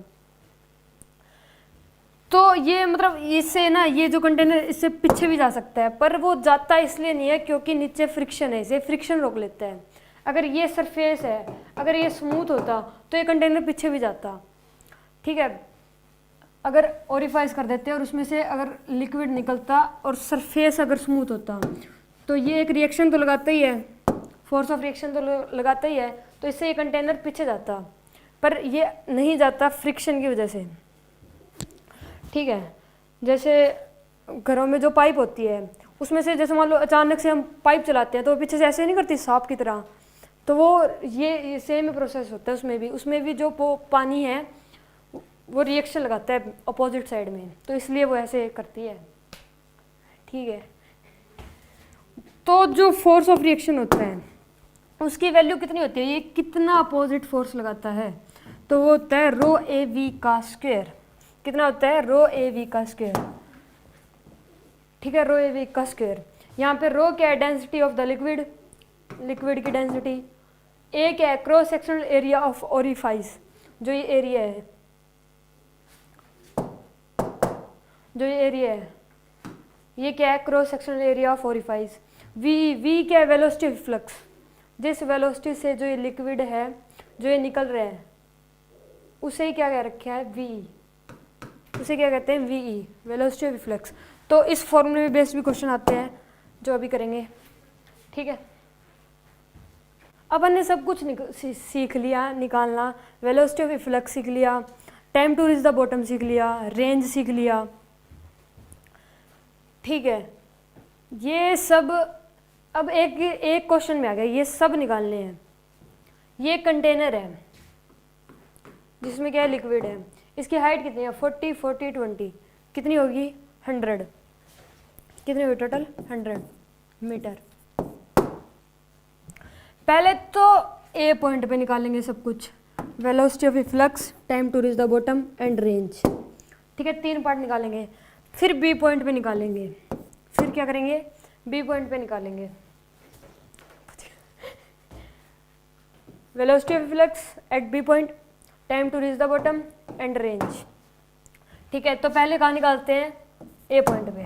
तो ये मतलब इससे ना ये जो कंटेनर इससे पीछे भी जा सकता है, पर वो जाता इसलिए नहीं है क्योंकि नीचे फ्रिक्शन है, इसे फ्रिक्शन रोक लेता है। अगर ये सरफेस है, अगर ये स्मूथ होता तो ये कंटेनर पीछे भी जाता। ठीक है, अगर ओरिफाइज कर देते और उसमें से अगर लिक्विड निकलता और सरफेस अगर स्मूथ होता तो ये एक रिएक्शन तो लगाता ही है, फोर्स ऑफ रिएक्शन तो लगाता ही है, तो इससे ये कंटेनर पीछे जाता, पर ये नहीं जाता फ्रिक्शन की वजह से। ठीक है, जैसे घरों में जो पाइप होती है उसमें से जैसे मान लो अचानक से हम पाइप चलाते हैं तो वो पीछे से ऐसे नहीं करती सांप की तरह, तो वो ये सेम प्रोसेस होता है उसमें भी जो पानी है वो रिएक्शन लगाता है अपोजिट साइड में, तो इसलिए वो ऐसे करती है। ठीक है, तो जो फोर्स ऑफ रिएक्शन होता है उसकी वैल्यू कितनी होती है, ये कितना अपोजिट फोर्स लगाता है, तो वो होता है ρAV का स्क्वायर। कितना होता है ρAV का स्क्वायर। ठीक है, ρAV का स्क्वायर। यहाँ पे रो क्या है, density of the liquid, liquid की डेंसिटी। ए क्या है, cross sectional area of orifice, जो ये एरिया है, जो ये एरिया है ये क्या है, cross sectional area of orifice. V क्या है, वेलोसिटी ऑफ फ्लक्स, जिस वेलोसिटी से जो ये लिक्विड है जो ये निकल रहा है उसे ही क्या कह रखा है वी, उसे क्या कहते हैं वीई, वेलोसिटी ऑफ फ्लक्स। तो इस फॉर्मूले में बेस्ड भी क्वेश्चन आते हैं जो अभी करेंगे। ठीक है, अब हमने सब कुछ सीख लिया, निकालना, वेलोसिटी ऑफ फ्लक्स सीख लिया, time to reach the bottom सीख लिया, रेंज सीख लिया। ठीक है, ये सब अब एक क्वेश्चन में आ गया, ये सब निकालने हैं। ये कंटेनर है जिसमें क्या है, लिक्विड है, इसकी हाइट कितनी है 40 40 20, कितनी होगी 100, कितनी होगी टोटल 100 मीटर। पहले तो ए पॉइंट पे निकालेंगे सब कुछ, velocity of flux, time to reach the bottom and range. ठीक है, 3 पार्ट निकालेंगे, फिर बी पॉइंट पे निकालेंगे, फिर क्या करेंगे बी पॉइंट पे निकालेंगे velocity of flux at B point, time to reach the bottom and range. ठीक है, तो पहले कहाँ निकालते हैं ए पॉइंट पे।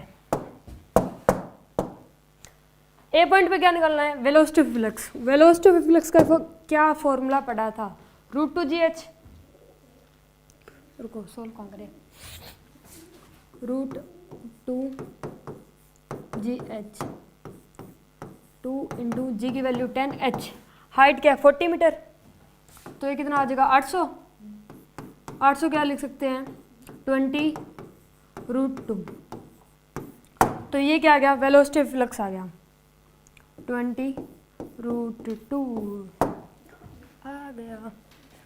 ए पॉइंट पे क्या निकालना है, velocity of flux. Velocity of flux का क्या फॉर्मूला पढ़ा था, √2gh, रुको सोल्व कौन करे, √2gh, 2 इंटू जी की वैल्यू 10, h हाइट क्या है 40 मीटर, तो ये कितना आ जाएगा 800, 800 क्या लिख सकते हैं 20√2, तो ये क्या आ गया वेलोसिटी ऑफ फ्लक्स आ गया 20√2 आ गया।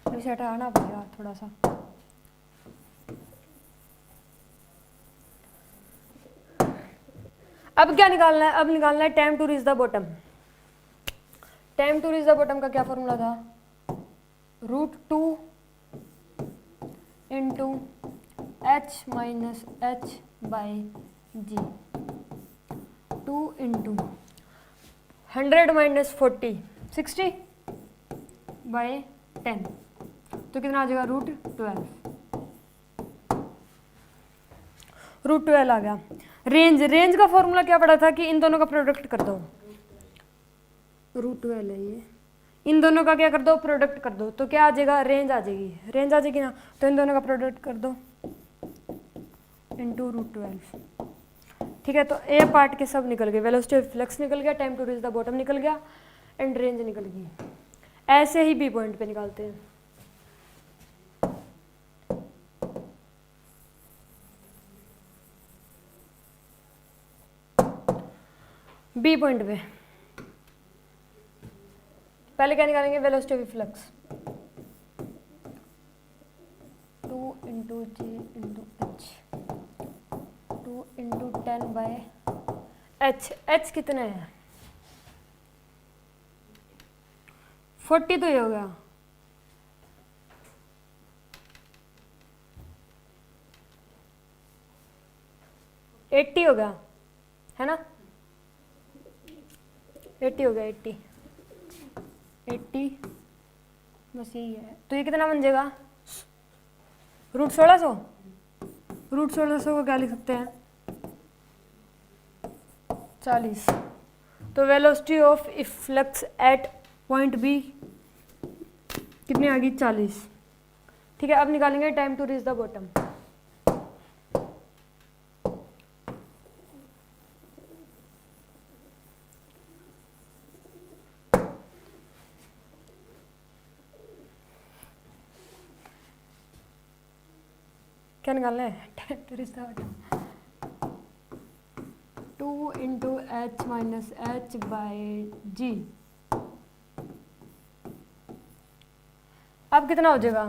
इसे हटाना पड़ेगा थोड़ा सा। अब क्या निकालना है, अब निकालना है time to reach the bottom. Time to reach the bottom का क्या फॉर्मूला था, √2 into h minus h by g, 2 into 100 minus 40 60 by 10 तो कितना आ जाएगा √12 आ गया। रेंज का फॉर्मूला क्या पड़ा था कि इन दोनों का प्रोडक्ट कर दो, √12 है ये, इन दोनों का क्या कर दो, प्रोडक्ट कर दो, तो क्या आ जाएगा, रेंज आ जाएगी ना, तो इन दोनों का प्रोडक्ट कर दो इंटू √12। ठीक है, तो ए पार्ट के सब निकल गए, वेलोसिटी ऑफ फ्लक्स निकल गया, time to reach the bottom निकल गया एंड रेंज निकल गई। ऐसे ही बी पॉइंट पे निकालते हैं। बी पॉइंट पे पहले क्या निकालेंगे, velocity of flux 2 into g into h, 2 into 10 by h कितना है 40, तो ये हो गया 80 हो गया, है ना, 80 हो गया, 80 बस यही है। तो ये कितना बन जाएगा, √1600, √1600 को क्या लिख सकते हैं 40। तो velocity of flux at point B कितनी आ गई 40। ठीक है, अब निकालेंगे time to reach the bottom. क्या निकालना है, time to reach the bottom 2 into h minus h by g. अब कितना हो जाएगा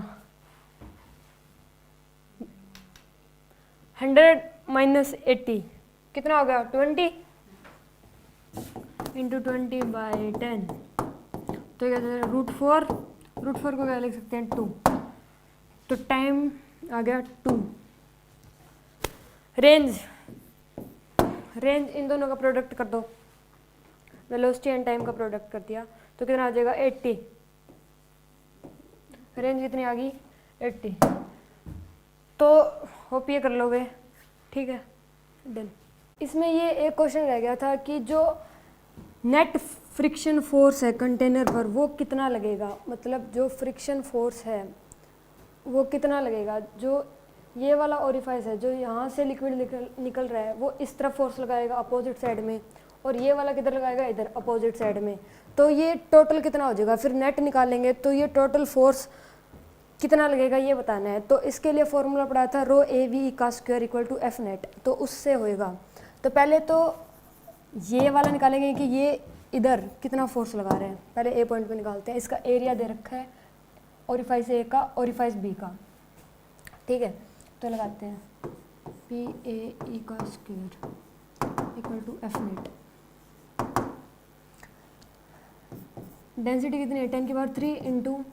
100 माइनस 80 कितना हो गया 20 इंटू 20 बाय 10, तो क्या √4 को क्या लिख सकते हैं 2, तो टाइम आ गया 2। रेंज इन दोनों का प्रोडक्ट कर दो, वेलोसिटी एंड टाइम का प्रोडक्ट कर दिया तो कितना आ जाएगा 80, रेंज कितनी आ गई 80। तो होप ये कर लोगे, ठीक है डन। इसमें ये एक क्वेश्चन रह गया था कि जो नेट फ्रिक्शन फोर्स है कंटेनर पर वो कितना लगेगा, मतलब जो फ्रिक्शन फोर्स है वो कितना लगेगा, जो ये वाला ओरिफाइस है, जो यहाँ से लिक्विड निकल रहा है वो इस तरफ फोर्स लगाएगा अपोजिट साइड में, और ये वाला किधर लगाएगा इधर अपोजिट साइड में, तो ये टोटल कितना हो जाएगा, फिर नेट निकालेंगे तो ये टोटल फोर्स कितना लगेगा ये बताना है। तो इसके लिए फॉर्मूला पढ़ा था ρAV का square equal to F net, तो उससे होएगा। तो पहले तो ये वाला निकालेंगे कि ये इधर कितना फोर्स लगा रहे हैं, पहले ए पॉइंट पे निकालते हैं। इसका एरिया दे रखा है ओरिफाइस ए का ओरिफाइस बी का, ठीक है, तो लगाते हैं PAE का square equal to F net. Density कितनी है 10 की पावर 3 इंटू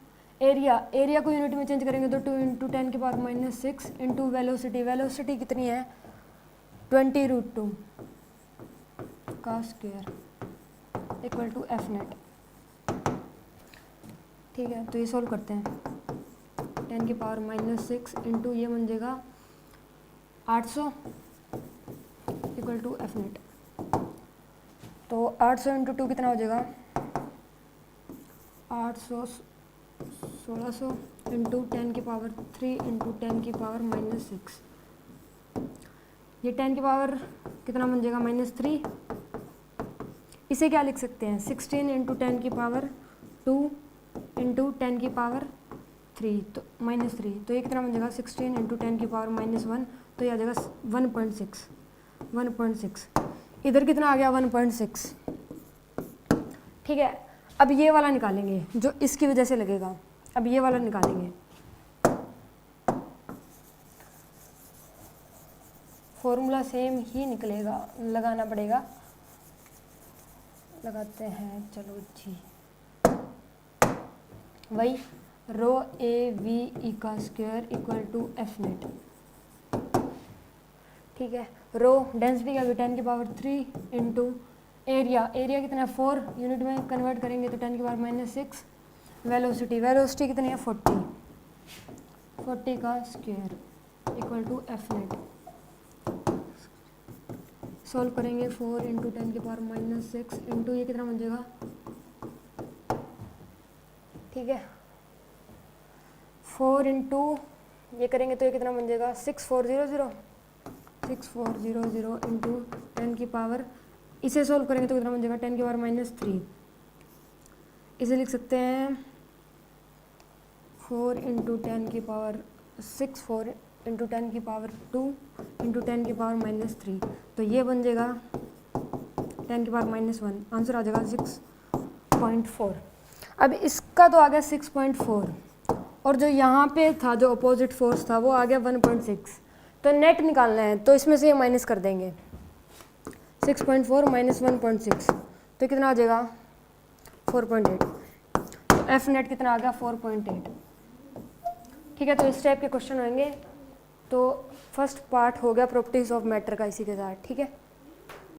एरिया को यूनिट में चेंज करेंगे तो 2 इंटू 10 की पावर -6 इंटू वेलोसिटी कितनी है 20√2 का square equal to F net. ठीक है, तो ये सॉल्व करते हैं 10 की पावर -6 इंटू ये बन जाएगा 800 इक्वल टू F नेट। तो 800 इंटू 2 कितना हो जाएगा 800 1600 इंटू 10 की पावर 3 इंटू 10 की पावर -6, ये 10 की पावर कितना बन जाएगा -3, इसे क्या लिख सकते हैं 16 इंटू 10 की पावर 2 इंटू 10 की पावर 3, तो -3, तो ये कितना बन जाएगा 16 इंटू 10 की पावर -1, तो ये आ जाएगा 1.6। इधर कितना आ गया 1.6। ठीक है, अब ये वाला निकालेंगे जो इसकी वजह से लगेगा, अब ये वाला निकालेंगे। फॉर्मूला सेम ही निकलेगा, लगाना पड़ेगा, लगाते हैं, चलो जी, वही ρAV का square equal to F net. ठीक है, रो डेंसिटी का 10 की पावर 3 इंटू एरिया कितना है 4, यूनिट में कन्वर्ट करेंगे तो 10 की पावर -6। वेलोसिटी कितनी है 40 का square equal to F net. Solve करेंगे 4 इंटू 10 की पावर -6 इंटू ये कितना बन जाएगा, ठीक है 4 इंटू ये करेंगे तो ये कितना बन जाएगा 6400 इंटू 10 की पावर, इसे सोल्व करेंगे तो कितना बन जाएगा 10 की पावर -3। इसे लिख सकते हैं 4 इंटू 10 की पावर 6, 4 इंटू 10 की पावर 2 इंटू 10 की पावर -3, तो ये बन जाएगा 10 की पावर -1, आंसर आ जाएगा 6.4। अब इसका तो आ गया 6.4 और जो यहाँ पे था जो अपोजिट फोर्स था वो आ गया 1.6, तो नेट निकालना है तो इसमें से ये माइनस कर देंगे 6.4 माइनस 1.6 तो कितना आ जाएगा 4.8, तो एफ नेट कितना आ गया 4.8। ठीक है, तो इस टाइप के क्वेश्चन होंगे। तो फर्स्ट पार्ट हो गया प्रॉपर्टीज ऑफ मैटर का इसी के साथ, ठीक है।